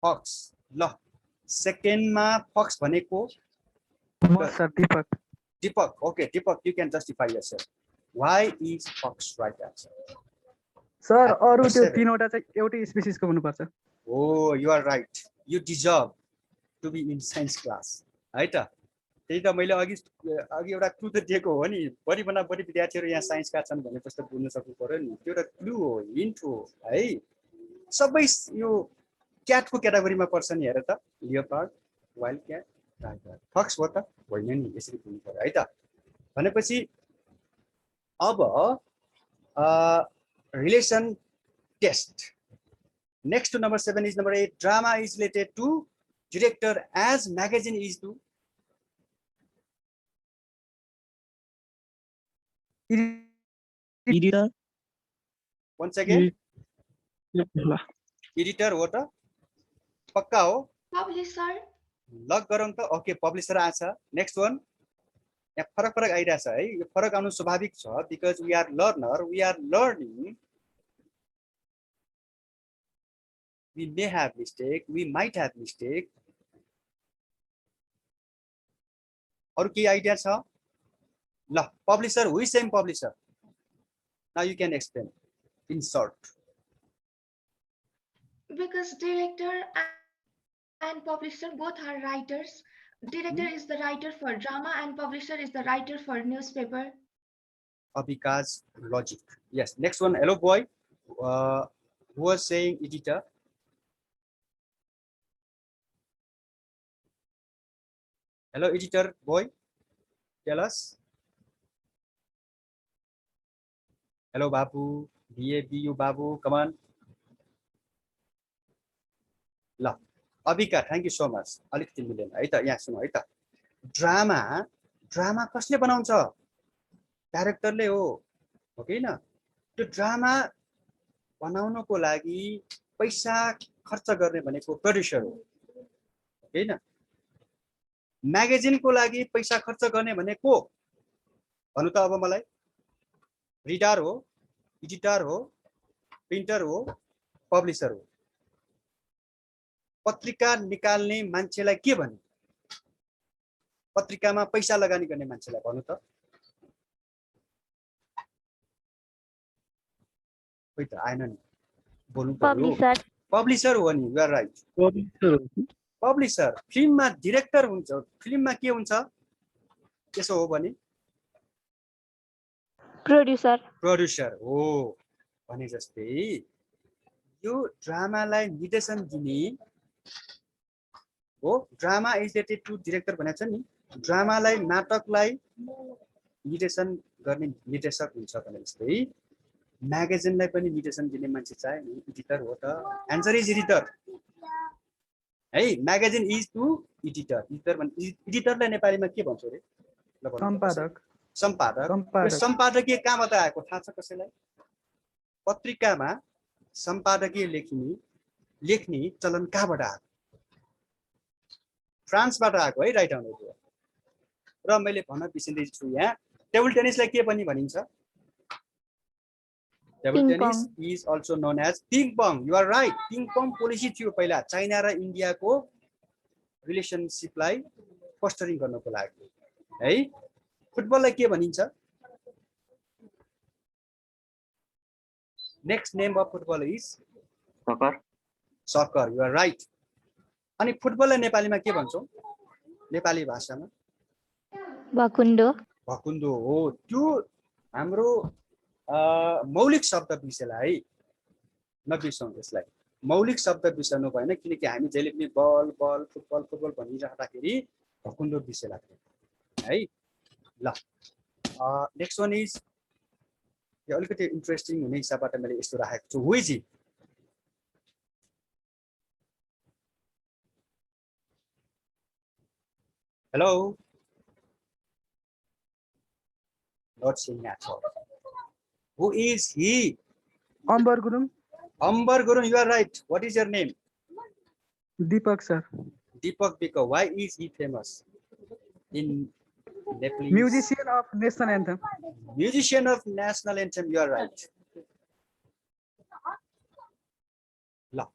fox ल second मा fox भनेको Sir, Deepak. Deepak okay Deepak you can justify yourself why is fox right answer sir अरु त्यो 7. तीनवटा चाहिँ एउटै स्पेसिसको हुनुपर्छ oh you are right you deserve to be in science class है त त्यही त मैले अघि एउटा क्लु त दिएको हो नि बढी भन्दा बढी विद्यार्थीहरू यहाँ साइन्सका छन् भने जस्तो बुझ्न सक्नु पर्यो नि त्यो एउटा क्लु हो हिन्ट हो है सबै यो क्याटको क्याटेगोरीमा पर्छ नि हेर त leopard wild cat tiger fox हो त होइन नि यसरी बुझ्नु पर्यो है त भनेपछि अब relation test next to number 7 is number 8 drama is related to director as magazine is to Editor. once again ल editor हो त पक्का हो Publisher. लक गरौँ त ओके पब्लिसर आछ नेक्स्ट वान यहाँ फरक फरक आइरहेछ है यो फरक आउनु स्वाभाविक छ because we are learner we are learning we may have mistake we might have mistake अरु के आइडिया छ ल publisher who is same publisher now you can explain in short Because director and publisher both are writers. Director is the writer for drama and publisher is the writer for newspaper. Abhika's logic yes next one hello boy who was saying editor hello editor boy tell us hello babu babu babu come on ल Abika thank you so much अलिकति मिलेन है त यहाँ सुन है त drama drama कसले बनाउँछ डाइरेक्टरले हो कि हैन त्यो ड्रामा बनाउनको लागि पैसा खर्च गर्ने भनेको प्रोड्युसर हो कि हैन म्यागजिनको लागि पैसा खर्च गर्ने भनेको भन्नु त अब मलाई रिडर हो एडिटर हो प्रिन्टर हो पब्लिसर हो पत्रिका निकाल्ने मान्छेलाई के भन्नु पत्रिकामा पैसा लगानी गर्ने मान्छेलाई भन्नु त खोइ त आएन नि बोल्नु पर्यो पब्लिसर हो नि यु आर राइट पब्लिसर फिल्ममा डाइरेक्टर हुन्छ फिल्ममा के हुन्छ त्यसो हो भने प्रोड्युसर हो भने जस्तै यो ड्रामालाई निर्देशन दिने हो drama is related to director भनेको छ नि ड्रामालाई नाटकलाई निर्देशन गर्ने निर्देशक हुन्छ भने जस्तै म्यागजिनलाई पनि निर्देशन दिने मान्छे चाहिँ एडिटर हो त आन्सर इज एडिटर है magazine is to editor editor भने एडिटरलाई नेपालीमा के भन्छ रे सम्पादक सम्पादकीय कहाँबाट आएको थाहा छ कसैलाई पत्रिकामा सम्पादकीय लेख्ने चलन कहाँबाट आएको फ्रान्सबाट आएको है राइट आउनु र मैले भन्न बिर्सिँदैछु यहाँ टेबल टेनिसलाई के पनि भनिन्छ table tennis is also known as ping pong you are right ping pong policy थियो पहिला चाइना र इन्डियाको रिलेसनसिपलाई फोस्टरिङ गर्नको लागि है फुटबललाई के भनिन्छ next name of football is sucker Soccer, you are right. अनि फुटबललाई नेपालीमा के भन्छौँ? नेपाली भाषामा भकुण्डो भकुण्डो हो। त्यो हाम्रो मौलिक शब्द बिर्सेला है, नबिर्सौँ त्यसलाई। मौलिक शब्द बिर्सनु भएन, किनकि हामी जहिले पनि बल बल फुटबल फुटबल भनिराख्दाखेरि भकुण्डो बिर्सेला है। ल नेक्स्ट वान इज यो अलिकति इन्ट्रेस्टिङ हुने हिसाबबाट मैले यस्तो राखेको छु। Who is he? Hello? Not seeing at all. Who is he? Ambar Gurung. Ambar Gurung, you are right. What is your name? Deepak sir. Deepak Bika. Why is he famous in Nepalese? Musician of national anthem. Musician of national anthem, you are right. La.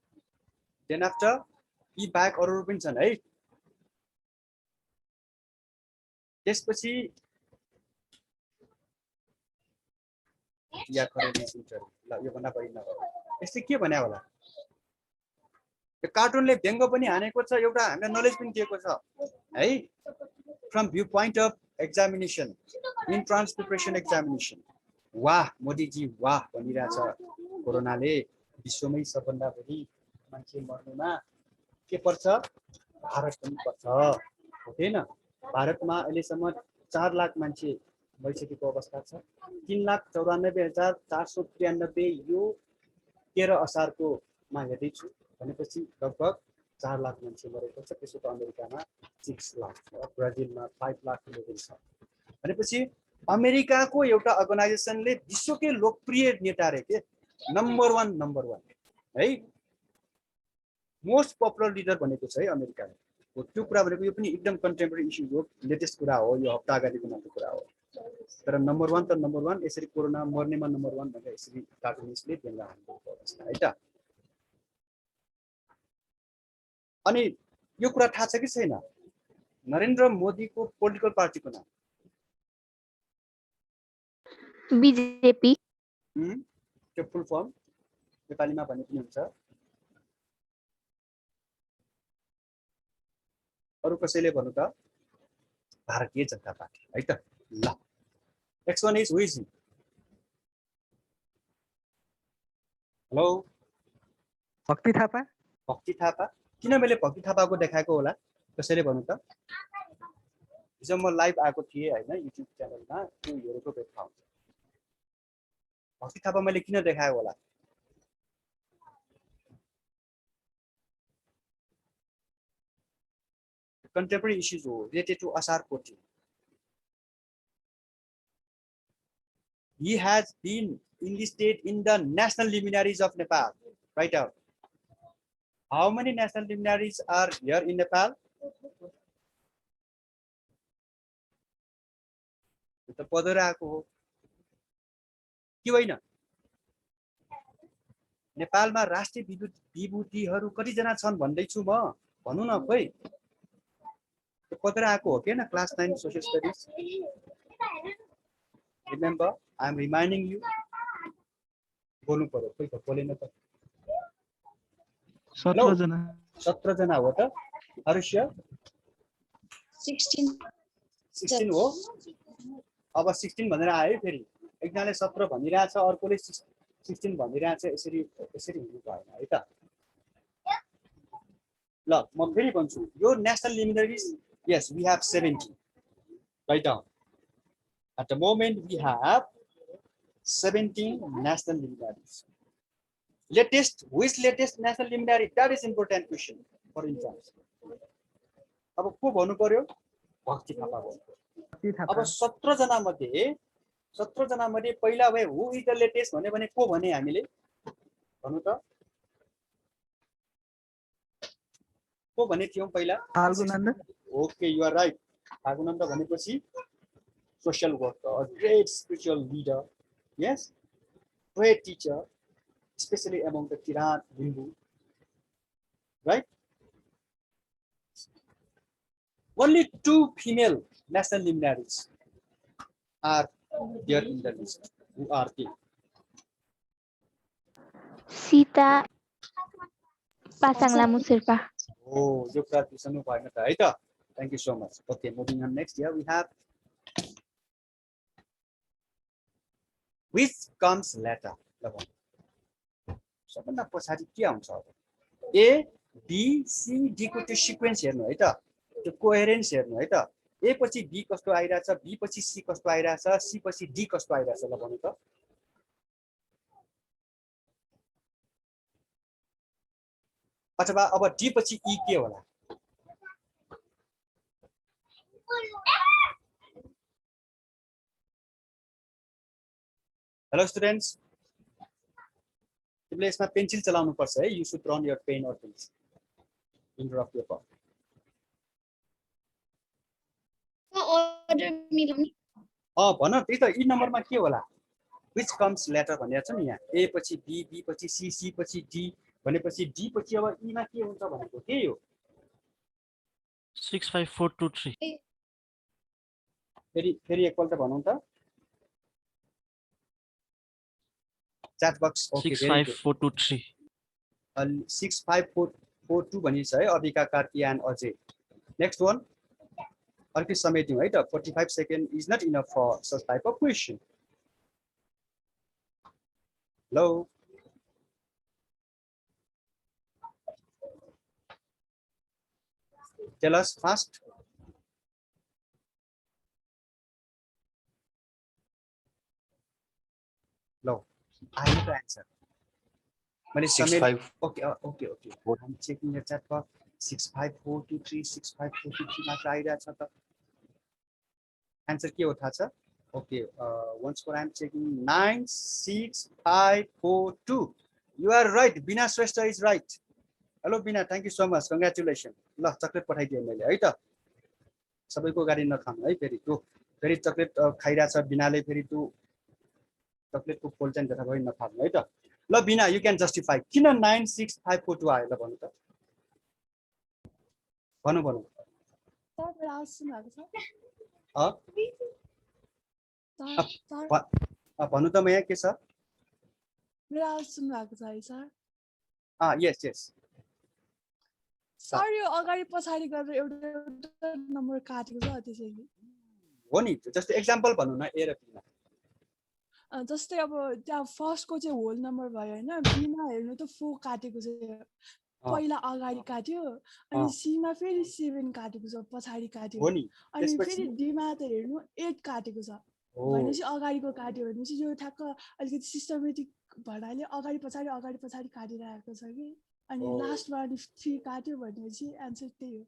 Then after, he back or Robinson, right? त्यसपछि या खरेस interview ल यो भन्दा बढी नगरौँ। यसले के भन्या होला? यो कार्टुनले व्यङ्ग पनि हानेको छ, एउटा हामीलाई नलेज पनि दिएको छ है। From view point of examination, entrance preparation examination, वाह मोदीजी वाह भनिरहेछ। कोरोनाले विश्वमै सबभन्दा बढी मान्छे मर्नुमा के पर्छ? भारत पनि पर्छ, होइन? भारतमा अहिलेसम्म 4 लाख मान्छे मरिसकेको अवस्था छ। 3,94,493 यो 13 असारको मा हेर्दैछु भनेपछि लगभग 4 लाख मान्छे मरेको छ। त्यसो त अमेरिकामा 6 लाख छ, ब्राजिलमा 5 लाख लेभल छ भनेपछि अमेरिकाको एउटा अर्गनाइजेसनले विश्वकै लोकप्रिय नेता रे के नम्बर 1 है, मोस्ट पपुलर लिडर भनेको छ है अमेरिकाले। त्यो कुरा भनेको यो पनि एकदम कन्टेम्पोरेरी इस्यु हो, लेटेस्ट कुरा हो, यो हप्ता अगाडिको मात्र कुरा हो। तर नम्बर 1 त नम्बर 1, यसरी कोरोना मर्नेमा नम्बर 1 भनेर यसरी कार्टुनिस्टले व्यङ्ग हानेको अवस्था है त। अनि यो कुरा थाहा छ कि छैन? नरेन्द्र मोदीको पोलिटिकल पार्टीको नाम बीजेपी। त्यो फुल फर्म नेपालीमा भने पनि हुन्छ। अरु कसैले भन्नु त? भारतीय जनता पार्टी है त। ल next one is who is Hee? Hello भक्ति थापा। भक्ति थापा। किन मैले भक्ति थापाको देखाएको होला? कसैले भन्नु त? हिजो म लाइभ आएको थिएँ होइन युट्युब च्यानलमा, त्यो हेरेको भेट्टा हुन्छ। भक्ति थापा मैले किन देखाएको होला? Contemporary issues related to Asar Koti. He has been enlisted in the national luminaries of Nepal. Right out. How many national luminaries are here in Nepal? The Podorako. Kiwaina. नेपालमा राष्ट्रिय विभूतिहरू कतिजना छन् भन्दैछु म, भन्नु न खोइ। पत्र आएको हो के न class 9 social studies. Remember I am reminding you. बोल्नु पर्यो, खोइ त बोलेन त। 17 जना। 17 जना हो त? हर्ष्य 16 हो। अब 16 भनेर आयो फेरि। एकजनाले 17 भनिरहेछ, अर्कोले 16 भनिरहेछ, यसरी यसरी हुनु भएन है त। ल म फेरि भन्छु, यो national लिमिनरिज, yes, we have 70. Write down. At the moment, we have 17 national luminaries. Latest, who is latest national luminary? That is important question for instance. अब को भन्नु पर्यो? भक्ति थापा भन्नु। अब 17 जना मध्ये पहिला भए who is the latest भने को भने हामीले भन्नु त? को भने थियौ पहिला? Phalgunanda. Okay, you are right. Bhagunanda भनेपछि social worker, a great spiritual leader, yes, great teacher, especially among the Kirat Hindu, right? Only 2 female national luminaries are there in the list. Who are they? Sita Pasang Lamu Sherpa Oh, यो कुरा बिर्सनु भएन त है त. Thank you so much. Okay, moving on next. Here we have which comes later. ल भन्नु. सबभन्दा पछाडि के आउँछ अब? A, B, C, D को त्यो सिक्वेन्स हेर्नु है त. त्यो कोहेरेन्स हेर्नु है त. A पछि B कस्तो आइराछ, B पछि C कस्तो आइराछ, C पछि D कस्तो आइराछ ल भन्नु त. अथवा अब D पछि E के होला? Hello students. तिमीले यसमा पेन्सिल चलाउनु पर्छ है. You should run your pen or pencil in front of your book. order मिलाउने भन त्यही त. ई नम्बरमा के होला? Which comes later भनेको छ नि यहाँ. A पछि B, B पछि C, C पछि D भनेपछि D पछि अब E मा के हुन्छ भनेको के हो? 65423 फेरि एकपल्ट भनौँ त. Chat box. Okay, 65423 65442 भनिन्छ है. Abika, Karki and Ajay. Next one. अर्कै समेट्यौँ है त. 45 second is not enough for such type of question. Hello. Tell us fast. No, I need to answer. 65. Okay. I'm checking the chat box. 65423, 65423 मात्र आइरहेछ त. Answer के हो थाहा छ? Okay. Once more I'm checking. 96542. You are right. Bina Shrestha is right. Hello Bina. Thank you so much. Congratulations. ल chocolate पठाइदिए मैले है त. सबैको गाडी नखानु है. फेरि चकलेट खाइरहेछ बिनाले. फेरि तु चकलेटको खोल चाहिँ जता भए नखानु है त. ल बिना, यु क्यान जस्टिफाई. किन 96542 आयो ल भन्नु त. भन्नु भन्नु त म यहाँ के छ? यस यस सर यो अगाडि पछाडी गरेर एउटा नम्बर काटेको छ त्यसैले हो नि. जस्तो एक्जाम्पल भन्नु न. ए र बीमा जस्तै अब त्यहाँ फर्स्टको चाहिँ होल नम्बर भयो हैन. बीमा हेर्नु त 4 काटेको छ पहिला अगाडि काट्यो. अनि सीमा फेरि 7 काटेको छ पछाडी काट्यो. अनि फेरि डीमा त हेर्नु 8 काटेको छ. भनेपछि अगाडिको काट्यो भनेपछि यो ठ्याक्क अलिकति सिस्टमेटिक भनाले अगाडि पछाडी काटिरहेको छ कि. अनि लास्टमा 3 काट्यो भनेपछि आन्सर त्यही हो.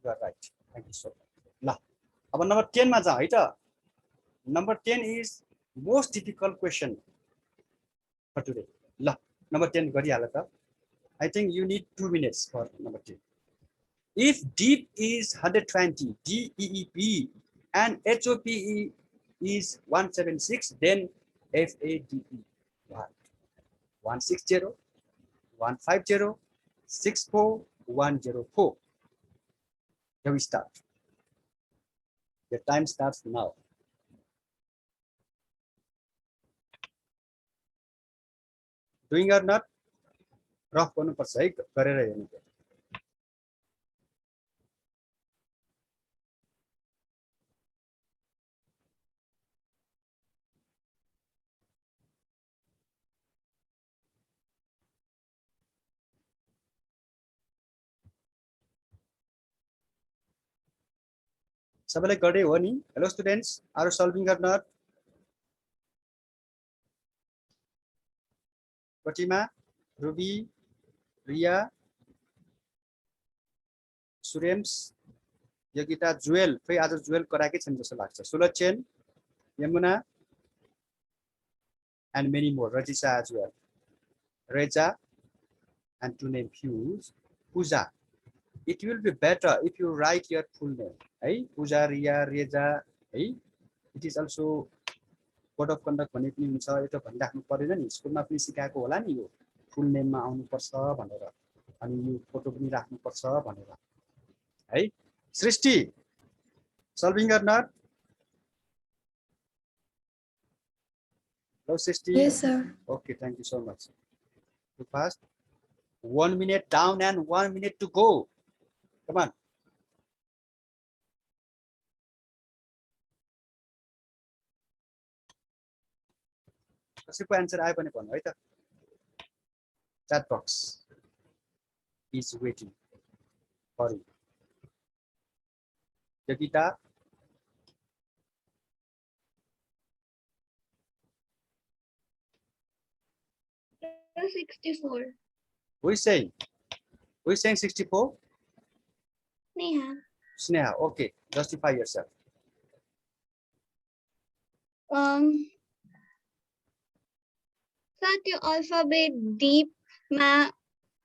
Right. Thank you so much. ल अब नम्बर 10 मा जाऊ है त. Number 10 is most difficult question for today. ल नम्बर 10 गरिहाल त. I think you need 2 minutes for number 10. If DEEP is 120, DEEP and HOPE is 176, then FADE 160, 150, 64, 104. Here we start. The time starts now. Doing or not? Rough गर्नुपर्छ है. गरेर हेर्नु. सबैले गरे हो नि. Hello students, are solving or not? Pratima, Ruby, Riya, सुरेम्स, योगिता, जुएल. फेरि आज जुएल कराएकै छैन जस्तो लाग्छ. सुलक्षण, Yamuna and many more. Rajisa as well. Reja, and to name few. Pooja. It will be better if you write your full name. Hey, Pooja, Riya, Reja. Hey, it is also code of conduct भन्ने पनि हुन्छ. यो त भनिराख्नु पर्दैन नि. स्कुलमा पनि सिकाएको होला नि यो. फुल नेममा आउनुपर्छ भनेर. अनि यो फोटो पनि राख्नुपर्छ भनेर है. Srishti, solving or not? Hello Srishti. Yes sir. Okay, thank you so much. Too fast. 1 minute down and 1 minute to go. Come on. कसैको आन्सर आयो भने भन्नु है त. Chat box is waiting for you. Yogita, 64. who is saying? Who is saying 64? Neha. Sneha, okay. Justify yourself. Sir त्यो alphabet डीपमा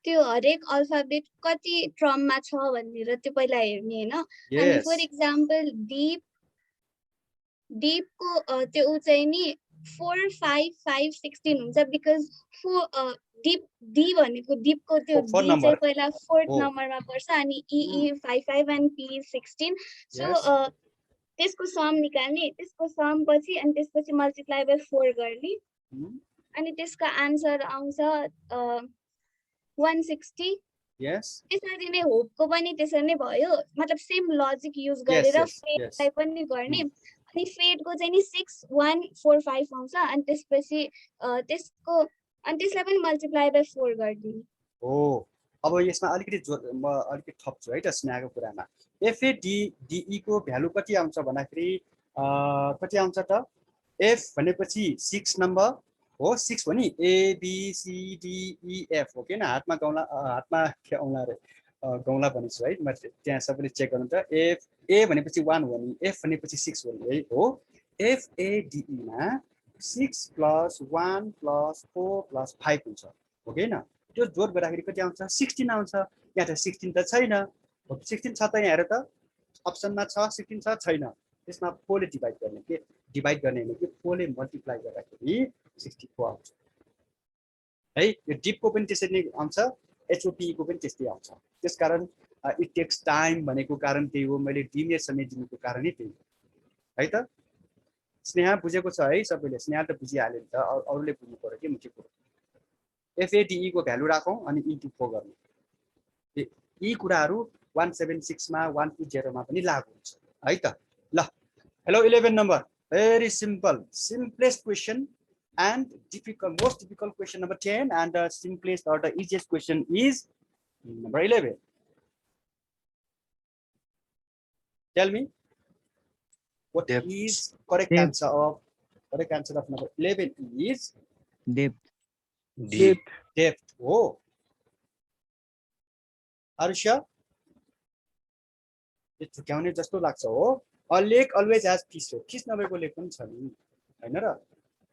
त्यो हरेक alphabet कति क्रममा छ भनेर त्यो पहिला हेर्ने हैन. अनि Yes. फर एक्जाम्पल डीपको त्यो उ चाहिँ नि 4 5 5 16 हुन्छ बिकज डी भनेको डीपको त्यो four डी number. चाहिँ पहिला फोर्थ Oh. नम्बरमा पर्छ अनि ई 5 5 एन्ड पी 16. So Yes. त्यसको सम निकाल्ने, त्यसको सम पछि अनि त्यसपछि मल्टिप्लाई बाइ 4 गर्ने Hmm. अनि त्यसको आन्सर आउँछ 160. Yes. त्यसरी नै होपको पनि त्यसरी नै भयो, मतलब सेम लजिक युज Yes, गरेर yes, फेडलाई yes. पनि गर्ने. अनि फेडको चाहिँ नि 6 1 4 5 आउँछ अनि त्यसपछि त्यसको अनि त्यसलाई पनि मल्टिप्लाई बाइ 4 गरिदिने. Oh. अब यसमा अलिकति म अलिकति थप्छु है त स्नेहाको कुरामा. FADDE को भ्यालु कति आउँछ भन्दाखेरि कति आउँछ त? F भनेपछि 6 नम्बर हो. 6 हो नि. A B C D E F हो किन हातमा गौला हातमा के आउला रे गौला भनेछु है. म त्यहाँ सबैले चेक गर्नु त. F A भनेपछि 1 हो नि. F भनेपछि 6 हो नि है हो. FADE मा 6 + 1 + 4 + 5 हुन्छ हो किन. त्यो जोड गर्दाखेरि कति आउँछ? 16 आउँछ. यहाँ त 16 त छैन. 16 छ त यहाँ हेर त. अप्सनमा छ 16 छ छैन. त्यसमा 4 ले डिभाइड गर्ने के डिभाइड गर्ने हैन कि 4 ले मल्टिप्लाई गर्दाखेरि 64 आउँछ. है यो डिपको पनि त्यसरी नै आउँछ. HOPE को पनि त्यस्तै आउँछ. त्यसकारण इट टेक्स टाइम भनेको कारण त्यही हो. मैले दिने समय दिनुको कारण नै त्यही हो है त. स्नेहा बुझेको छ है सबैले? स्नेहा त बुझिहाल्यो नि त. अरूले बुझ्नु पर्यो के मुख्य कुरो. FADE को भ्यालु राखौं अनि इन्टु 4 गर्ने. यी कुराहरू 176 मा 120 मा पनि लागु हुन्छ है त. ल hello 11 number. Very simple, simplest question and difficult, most difficult question number 10 and the simplest or the easiest question is number 11. Tell me what Depth. is correct Depth. answer of number 11 is Depth. depth. Oh, Arusha, it's झुक्याउने जस्तो लाग्छ हो. A lake always has fish हो. Fees नभएको लेक पनि छ नि हैन र.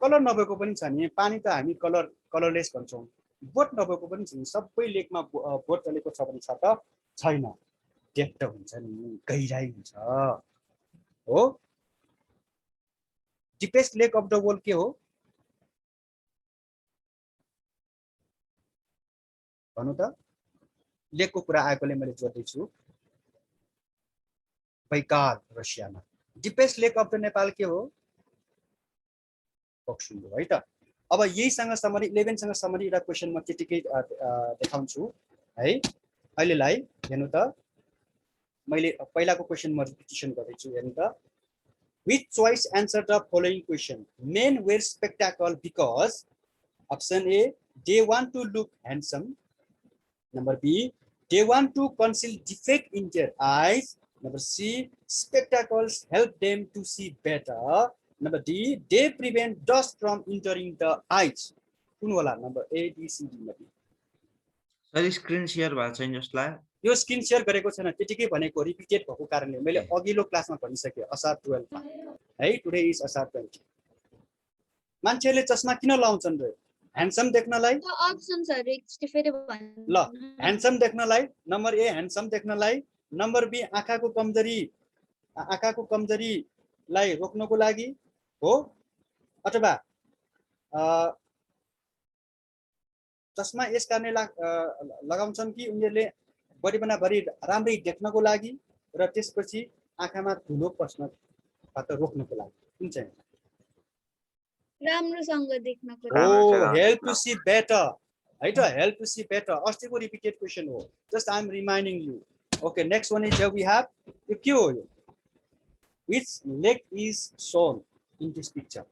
कलर नभएको पनि छ नि. पानी त हामी कलरलेस भन्छौं. बोट नभएको पनि छ नि. सबै लेकमा बोट चलेको छ भने छ त छैन. डेप्थ हुन्छ नि, गहिराई हुन्छ हो. Deepest lake of the world के हो भन्नु त. लेकको कुरा आएकोले मैले जोड्दैछु. बैकाल रसियामा. Deepest lake of the Nepal के हो? पोखसुङ्गो है त. अब यहीसँग समरी 11 सँग समरी एउटा क्वेशन म त्यतिकै देखाउँछु है अहिलेलाई. हेर्नु त मैले पहिलाको क्वेशन म रिपिटिसन गर्दैछु. हेर्नु त. Which choice answer the following question? Men wear spectacle because option A, they want to look handsome. Number B, they want to conceal defect in their eyes. Number C, spectacles help them to see better. Number D, they prevent dust from entering the eyes. कुन होला? Number A, B, C, D मध्ये. Sir screen share भएको छैन जस्तो लाग्यो. यो screen share गरेको छैन. त्यतिकै भनेको रिपिटेड भएको कारणले मैले अघिल्लो क्लासमा भनिसके. असार 12 मा है. टुडे इज असार 20. मान्छेले चस्मा किन लाउँछन् रे? ह्यान्डसम देख्नलाई. त्यो अप्सन्सहरु एकचोटि फेरि भन्नु. ल ह्यान्डसम देख्नलाई. नम्बर ए ह्यान्डसम देख्नलाई. नम्बर बी आँखाको कमजोरीलाई रोक्नको लागि हो. अथवा चस्मा यस कारणले लगाउँछन् कि उनीहरूले बढीभन्दा बढी राम्ररी देख्नको लागि र त्यसपछि आँखामा धुलो पस्नबाट रोक्नको लागि. कुन चाहिँ? राम्रोसँग देख्नको Oh, help to see better. है त help to see better अस्तिको repeated question हो just I am reminding you okay next one is here we have यो के हो यो which leg is shown in this picture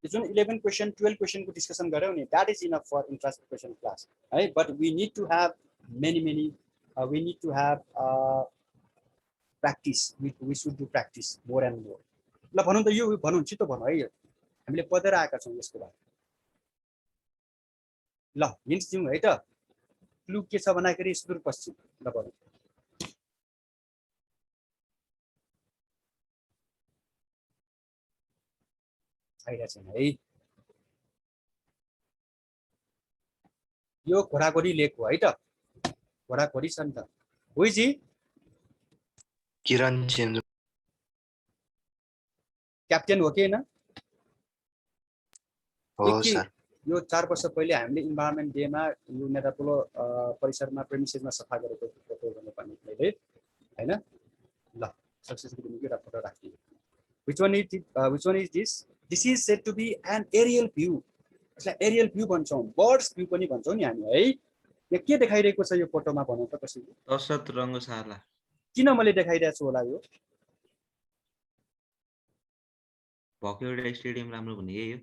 this one 11 question 12 question को discussion गर्यौ नि that is enough for introspection class है but we need to have many we need to have practice we should do practice more and more ल भनौं त यो भनौं छिटो भनौं है यो हामीले पढेर आएका छौं यसको बारे ल हिन्ट्स दिउँ है त क्लु के छ भन्दाखेरि सुदूरपश्चिम ल भनौं आइरा छैन है यो घोडाघोडी लेक हो है त घोडाघोडी छ नि त हो जी किरण चेन्जु क्याप्टेन हो के हैन हो सर यो 4 वर्ष पहिले हामीले इन्भाइरोन्मेन्ट डेमा यो नेतापोलो परिसरमा प्रेमिसेसमा सफा गरेको फोटो भन्ने पनि मैले हैन ल सक्सेसफुली निकै photo राखिदिए which one is this is said to be an aerial view यसलाई एरियल भ्यू भन्छौं बर्ड्स भ्यू पनि भन्छौं नि हामी है यो के देखाइरहेको छ यो फोटोमा भनौं त कसैले दशरथ रङ्गशाला किन मैले देखाइरहेको छु होला यो भक्युडा स्टेडियम राम्रो भन्ने यही हो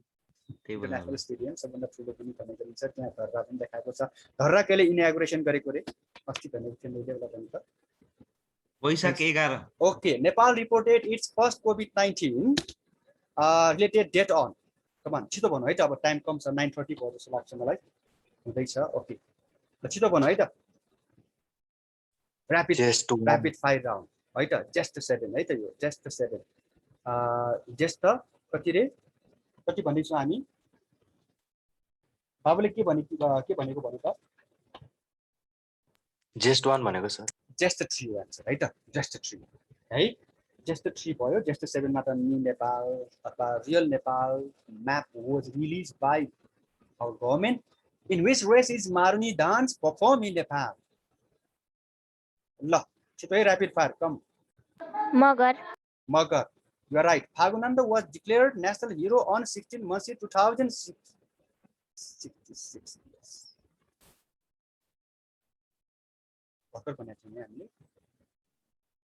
त्यही भएर नेशनल स्टेडियम सबभन्दा ठुलो पनि भनेको छ त्यहाँ धर्रा पनि देखाएको छ धर्रा कहिले इनागुरेसन गरेको रे अस्ति भनेको थियो मैले एउटा पनि त वैशाख 11 okay Nepal reported its first COVID-19 related death on come on छिटो भन्नु है त अब टाइम कम छ 9:30 भयो जस्तो लाग्छ मलाई हुँदैछ ओके ल छिटो भन्नु है त rapid fire round है त just 7 है त यो just 7 just कति रे कति भन्दैछौ हामी बाबुले के भनेको भन्नु त just 1 भनेको सर just 3 आन्सर है त just 3 है just 3 भयो just 7 मा त न्यू नेपाल अथवा real Nepal map was release by our government in which race is Maruni dance perform in Nepal ल छिटै rapid fire come Magar you are right Phagunanda was declared national hero on 16 March 2066 yes भर्खर भनेको थिएँ हामीले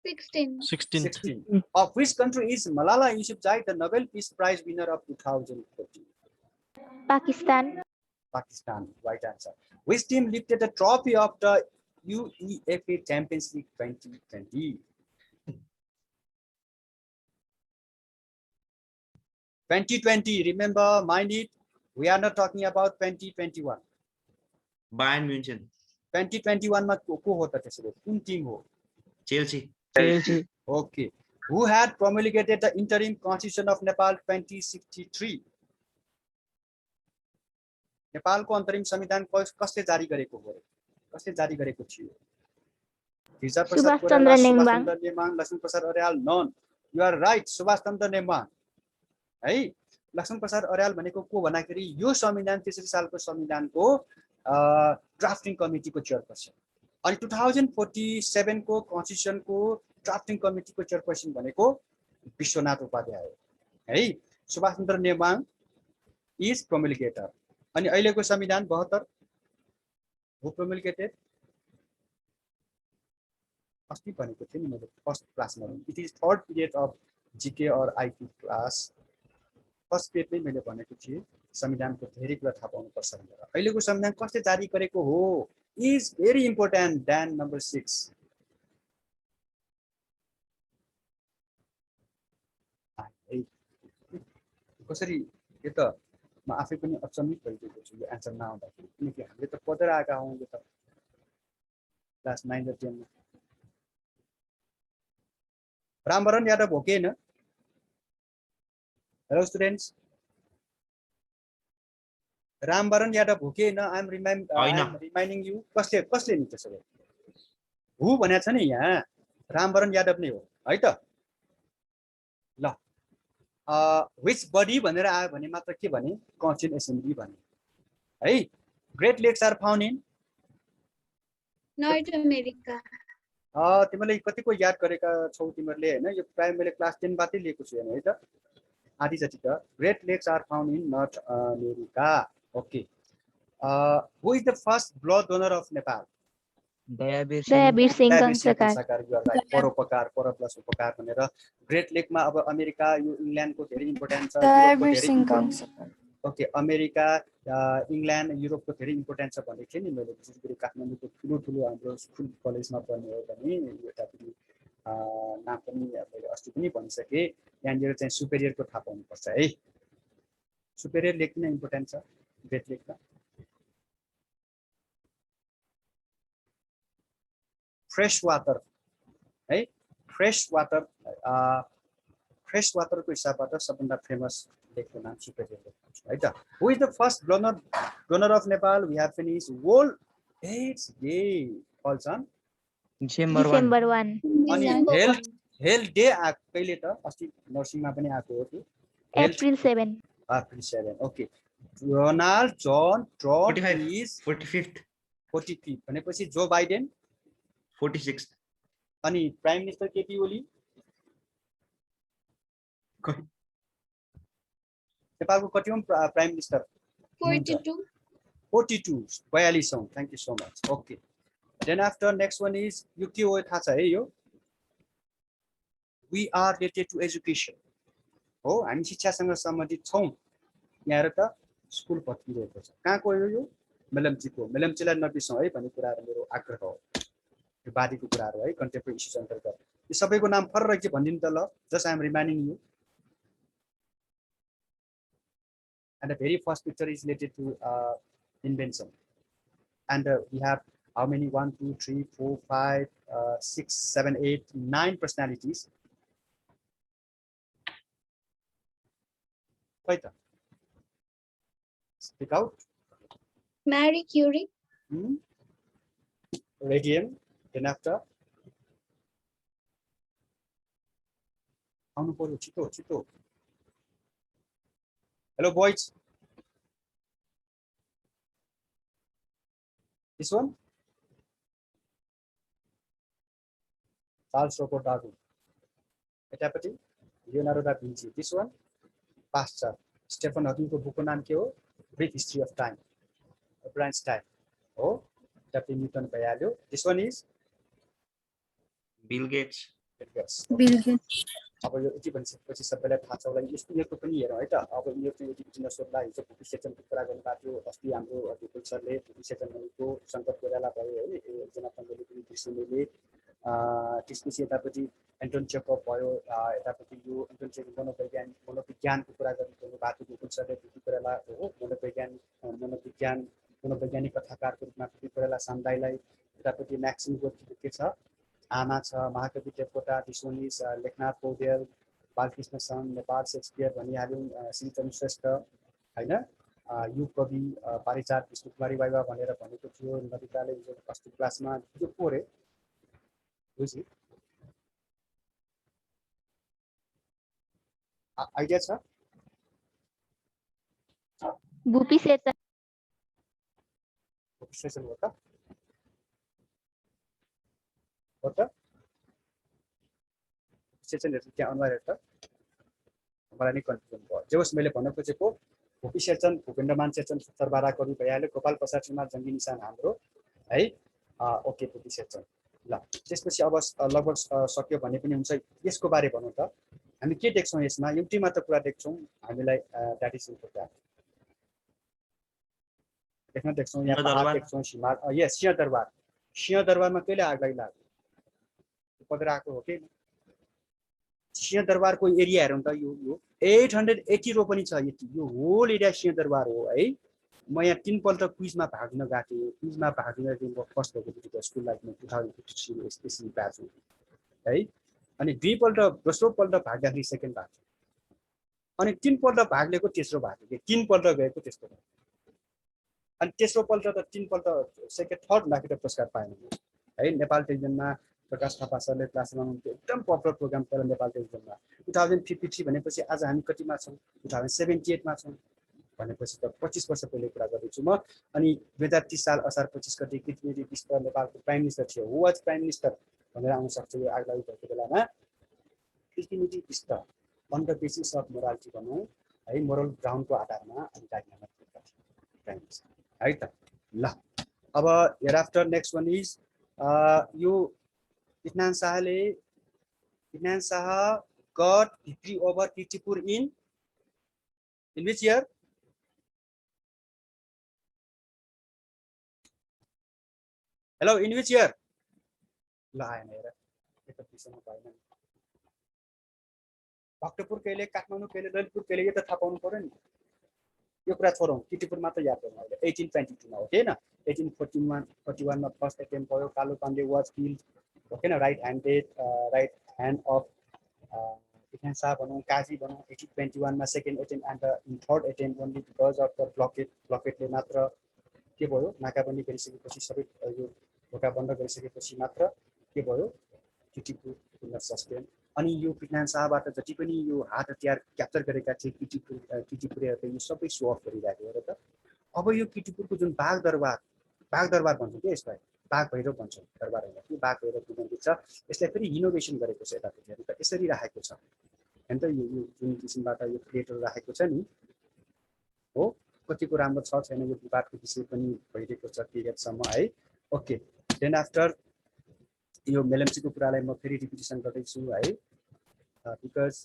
16 of which country is Malala Yousafzai the Nobel Peace Prize winner of 2014 Pakistan right answer which team lifted the trophy of the UEFA Champions League 2020 2020 remember mind it we are not talking about 2021 Bayern Munich 2021 मा को हो त त्यसले कुन team हो Chelsea okay who had promulgated the interim constitution of Nepal 2063 नेपालको अन्तरिम संविधान कसले जारी गरेको हो कसले जारी गरेको थियो सुभाष चन्द्र नेङमाङ लक्ष्मण प्रसाद अर्याल नन you are right Subhash Chandra नेङमाङ है लक्ष्मण प्रसाद अर्याल भनेको को भन्दाखेरि यो संविधान 63 सालको संविधानको ड्राफ्टिङ कमिटीको चेयरपर्सन अनि 2047 को कन्स्टिट्युसन को ड्राफ्टिङ कमिटीको चेयरपर्सन भनेको विश्वनाथ उपाध्याय है सुभाष चन्द्र नेङमाङ इज प्रोमुलगेटर अनि अहिलेको संविधान 72 हो प्रोमुलगेटेड अस्ति भनेको थिएँ नि मैले फर्स्ट क्लासमा it is third period of GK और आईटी क्लास फर्स्ट पेज नै मैले भनेको थिएँ संविधानको धेरै कुरा थाहा पाउनु पर्छ भनेर अहिलेको संविधान कसले जारी गरेको हो is very important then number 6 कसरी यो त म आफै पनि अचम्मित भइरहेको छु यो एन्सर नआउँदाखेरि किनकि हामीले त पढेर आएका हौँ यो त क्लास 9 र 10 मा रामवरण यादव हो के न हेलो स्टुडेन्ट्स रामवरण यादव हो के न आई एम रिमाइन्डिङ यु कसले नि त्यसो हु भनेको छ नि यहाँ रामवरण यादव नै हो है त ल व्हिच बडी भनेर आयो भने मात्र के भने कन्स्टिट्युन्ट एसेम्ब्ली भने है great lakes are found in North America तिमीले कतिको याद गरेका छौ तिमीहरूले हैन यो प्राय मैले क्लास 10 बाटै लिएको छु हैन है त आधी जति त great lakes are found in North America okay who is the first blood donor of Nepal Dayavir Singh Kansakar परोपकार पर प्लस उपकार भनेर ग्रेट लेकमा अब अमेरिका यो इङ्ल्यान्डको धेरै इम्पोर्टेन्ट छ युरोपको धेरै इम्पोर्टेन्ट ओके अमेरिका इङ्ल्यान्ड युरोपको धेरै इम्पोर्टेन्ट छ भनेको थिएँ नि मैले विशेष गरी काठमाडौँको ठुलो ठुलो हाम्रो स्कुल कलेजमा पढ्ने हो भने एउटा पनि नाम पनि मैले अस्ति पनि भनिसकेँ यहाँनिर चाहिँ सुपेरियरको थाहा पाउनुपर्छ है सुपेरियर लेक किन इम्पोर्टेन्ट छ ग्रेट लेकमा फ्रेश वाटर है फ्रेश वाटरको हिसाबबाट सबभन्दा फेमस लेकको नाम सुपेरियर लेक है त who is the first donor of Nepal we have finish world AIDS day falls on December 1 अनि हेल्थ डे कहिले त अस्ति नर्सिङमा पनि आएको हो कि अप्रिल 7 ओके डोनाल्ड जन ट्रम्प 45 इज 45th भनेपछि जो बाइडेन 46th अनि प्राइम मिनिस्टर केपी ओली नेपालको कतिौं prime minister 42 thank you so much okay then after next one is यो के हो थाहा छ है यो we are related to education हो हामी शिक्षासँग सम्बन्धित छौँ यहाँ त स्कुल भत्किरहेको छ कहाँको यो मेलम्चीको मेलम्चीलाई नबिर्सौँ है भन्ने कुराहरू मेरो आग्रह हो यो बारीको कुराहरू है कन्टेम्पोरेरी इस्युज अन्तर्गत यो सबैको नाम फरक के भनिदिनु त ल just I am reminding you and the very first picture is related to invention and we have how many 1 2 3 4 5 6 7 8 9 personalities right speak out Marie Curie radium then after आउनु पर्यो छिटो hello boys this one Charles Rocco Darwin यतापट्टि Leonardo da Vinci this one Pasteur Stephen हकिङको बुकको नाम के हो brief history of time ब्राइनस्टाइन हो यतापट्टि न्युटन भइहाल्यो this one is Bill Gates अब यो यति भनिसकेपछि सबैलाई थाहा छ होला यस्तो पनि हेरौँ है त अब यो चाहिँ यति किन सोध्ला हिजो भूपी सेचनको कुरा गर्नुभएको थियो अस्ति हाम्रो विपुल सरले भूपी सेचनको सङ्कट कोइराला भयो है एकजना पङ्गले पनि कृष्णले त्यसपछि यतापट्टि एन्टोन चेकअप भयो यतापट्टि यो एन्टोन चेकअप मनोविज्ञानको कुरा गर्नुभएको थियो विपुल सरले भूपी कोइराला हो मनोवैज्ञानिक कथाकारको रूपमा भूपी कोइराला सामुदायलाई यतापट्टि म्याक्सिम गोर्कीको के छ आमा छ महाकवि देवकोटा दिसोनिस लेखनाथ पौडेल बालकृष्ण सन नेपाल शेक्सपियर भनिहाल्यौँ श्रीचन्द्र श्रेष्ठ होइन युग कवि पारिजात विष्णुकुमारी वाइवा भनेर भनेको थियो नदिकाले हिजो फर्स्ट क्लासमा यो को रे बुझि आइडिया छ भूपी सेचन हो त सेचनहरू त्यहाँ अनुहार त मलाई नै कन्फ्युजन भयो जे होस् मैले भन्न खोजेको भूपी सेचन भूपेन्द्रमान सेचन सरबारा कवि भइहाल्यो गोपाल प्रसाद सिंह जङ्गी निशान हाम्रो है ओके भूपी सेचन ल त्यसपछि अब लगभग सक्यो भने पनि हुन्छ यसको बारे भनौँ त हामी के देख्छौँ यसमा एउटै मात्र कुरा देख्छौँ हामीलाई द्याट इज इम्पोर्टेन्ट देख्छौँ यहाँ पहाड देख्छौँ यस सिंहदरबारमा कहिले आग लाग्यो पदेर आएको हो कि सिंहदरबारको एरिया हेरौँ त यो 880 रोपनी छ यति यो होल एरिया सिंहदरबार हो है म यहाँ 3 पल्ट क्विजमा भाग लिन गएको थिएँ क्विजमा भाग लिन फर्स्ट भएको स्कुल लाइफमा 2053 स्पेसली ब्याच है अनि 2 पल्ट दोस्रो पल्ट भाग लिँदाखेरि सेकेन्ड भाग अनि 3 पल्ट भाग लिएको तेस्रो भाग 3 पल्ट गएको तेस्रो भाग अनि तेस्रो पल्ट त 3 पल्ट सेकेन्ड थर्ड राखेर पुरस्कार पाएन है नेपाल टेलिभिजनमा प्रकाश थापा सरले क्लासमा हुनुहुन्थ्यो एकदम पपुलर प्रोग्राम थियो नेपाल टेलिभिजनमा 2053 भनेपछि आज हामी कतिमा छौँ 2078 मा छौँ भनेपछि त 25 वर्ष पहिले कुरा गर्दैछु म अनि 2030 साल असार 25 गते कृष्णजी विष्ट नेपालको प्राइम मिनिस्टर थियो हु वाज प्राइम मिनिस्टर भनेर आउन सक्छ यो आग लागु भएको बेलामा Krishnaji Bista on the basis of morality भनौँ है, मोरल ग्राउन्डको आधारमा अनि राजीनामा दिएका थिए है त। ल अब here after next one is यो इटनान Shah got victory over Kirtipur in which year? Hello, in which year? ल आएन हेर, यता पिछामा भएन। भक्तपुर कहिले, काठमाडौँ कहिले, ललितपुर कहिले, यो त थाहा पाउनु पर्यो नि। यो कुरा छोडौँ, किर्तिपुर मात्र याद गर्नु अहिले। 1822 मा हो हैन, 1841 मा फर्स्ट अटेम्प्ट भयो। कालु पाण्डे वाज किल्ड हैन, राइट ह्यान्ड अफ इटनान शाह भनौँ, काजी भनौँ। 1821 मा second attempt and in third attempt only because of the ब्लकेटले मात्र के भयो, नाकाबन्दी गरिसकेपछि, सबै यो ढोका बन्द गरिसकेपछि मात्र के भयो, किर्तिपुर सस्टेन। अनि यो इटनान शाहबाट जति पनि यो हात हतियार क्याप्चर गरेका थिए किर्तिपुरहरूले यो सबै सो अफ गरिरहेको हो र त। अब यो किर्तिपुरको जुन बाघ दरबार भन्छ के यसलाई, बाघ भैरव भन्छ, दरबार होइन कि बाघ भैरव मन्दिर छ। यसलाई फेरि इनोभेसन गरेको छ यतापट्टि त, यसरी राखेको छ हैन त। यो जुन किसिमबाट यो प्लेटहरू राखेको छ नि हो, कतिको राम्रो छ छैन यो विवादको विषय पनि भइरहेको छ पिरियडसम्म है। ओके, देन आफ्टर यो मेलम्चीको कुरालाई म फेरि रिपिटिसन गर्दैछु है, because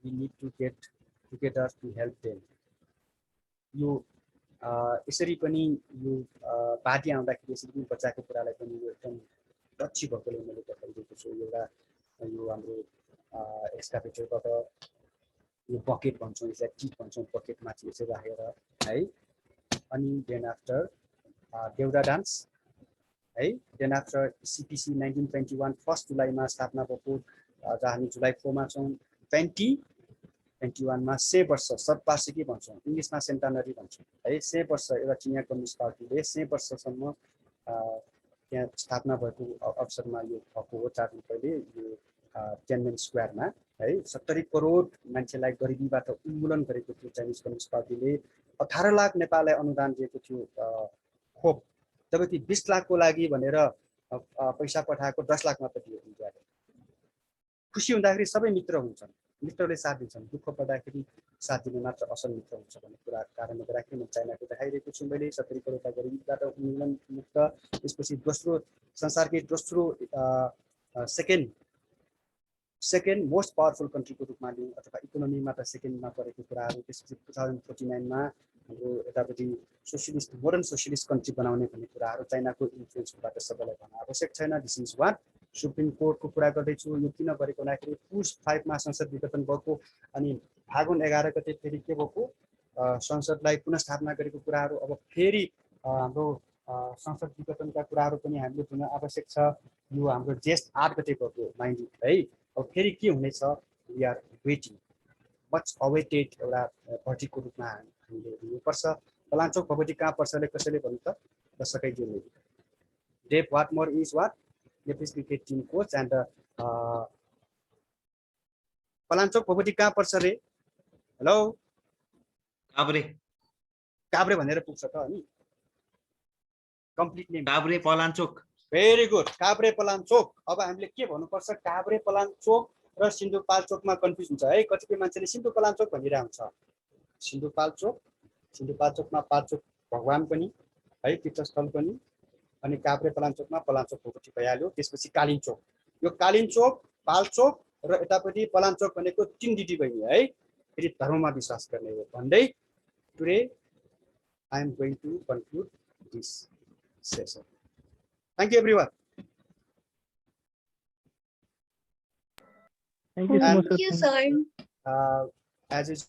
we need to get together to help them. यो यसरी पनि यो पार्टी आउँदाखेरि यसरी पनि बच्चाको कुरालाई पनि यो एकदम टची भएकोले मैले बताइदिएको छु। एउटा यो हाम्रो एक्सकाभेटरबाट यो बकेट भन्छौँ, यसलाई टिप भन्छौँ, बकेटमाथि यसरी राखेर है। अनि देन आफ्टर देउरा डान्स है। देन आफ्टर सिपिसी 1921 फर्स्ट जुलाईमा स्थापना भएको, जहाँ हामी जुलाई 4 मा छौँ। 2021 मा 100 वर्ष शतवार्षिकी भन्छौँ, इङ्ग्लिसमा सेन्टानरी भन्छौँ है। 100 वर्ष एउटा चिनिया कम्युनिस्ट पार्टीले 100 वर्षसम्म त्यहाँ स्थापना भएको अवसरमा यो भएको हो। 4 दिन पहिले यो टिएनएनमेन स्क्वायरमा है। 70 करोड मान्छेलाई गरिबीबाट उन्मूलन गरेको थियो चाइनिज कम्युनिस्ट पार्टीले। 18 लाख नेपाललाई अनुदान दिएको थियो खोप, जबकि 20 लाखको लागि भनेर पैसा पठाएको 10 लाख मात्र दियो इन्डियाले। खुसी हुँदाखेरि सबै मित्र हुन्छन्, मित्रले साथ दिन्छन्, दुःख पर्दाखेरि साथ दिने मात्र असल मित्र हुन्छ भन्ने कुरा कारणले गर्दाखेरि म चाइनाको देखाइरहेको छु मैले। 70 करोडका गरिबीबाट उन्मूलन मुक्त, त्यसपछि दोस्रो संसारकै दोस्रो सेकेन्ड मोस्ट पावरफुल कन्ट्रीको रूपमा लिउँ अथवा इकोनोमीमा त सेकेन्डमा परेको कुराहरू। त्यसपछि 2049 मा हाम्रो यतापट्टि सोसियलिस्ट मोडर्न सोसियलिस्ट कन्ट्री बनाउने भन्ने कुराहरू चाइनाको इन्फ्लुएन्सबाट सबैलाई भन्न आवश्यक छैन। दिस इज वाट सुप्रिम कोर्टको कुरा गर्दैछु। यो किन गरेको भन्दाखेरि पुस 5 मा संसद विघटन भएको, अनि फागुन 11 गते फेरि के भएको, संसदलाई पुनर्स्थापना गरेको कुराहरू। अब फेरि हाम्रो संसद विघटनका कुराहरू पनि हामीले हुन आवश्यक छ। यो हाम्रो जेठ 8 गते भएको माइन्ड है। अब फेरि के हुनेछ, we are waiting, much awaited एउटा भर्तीको रूपमा हामीले हुनुपर्छ। पलाञ्चोक भगवती कहाँ पर्छ कसैले भन्नु त, सकाइदिनु। Dav Whatmore is what Nepalese cricket team coach and Palanchok Bhagawati कहाँ पर्छ रे? हेलो, काभ्रे भनेर पुग्छ त अनि complete name Kavre Palanchok. Very good, Kavre Palanchok. अब हामीले के भन्नुपर्छ, काभ्रे पलाञ्चोक र सिन्धुपाल्चोकमा कन्फ्युज हुन्छ है। कतिपय मान्छेले सिन्धुपाल्चोक भनिरहेको हुन्छ। सिन्धुपाल्चोकमा पाल्चोक भगवान पनि है, तीर्थस्थल पनि, अनि काभ्रे पलाञ्चोकमा पलाञ्चोक भगवती भइहाल्यो। त्यसपछि कालिन्चोक, यो कालिन्चोक, पाल्चोक र यतापट्टि पलाञ्चोक भनेको 3 दिदी बहिनी है। फेरि धर्ममा विश्वास गर्ने हो भन्दै today I am going to conclude this session. Thank you, everyone. Thank you so much, Thank you, sir. As is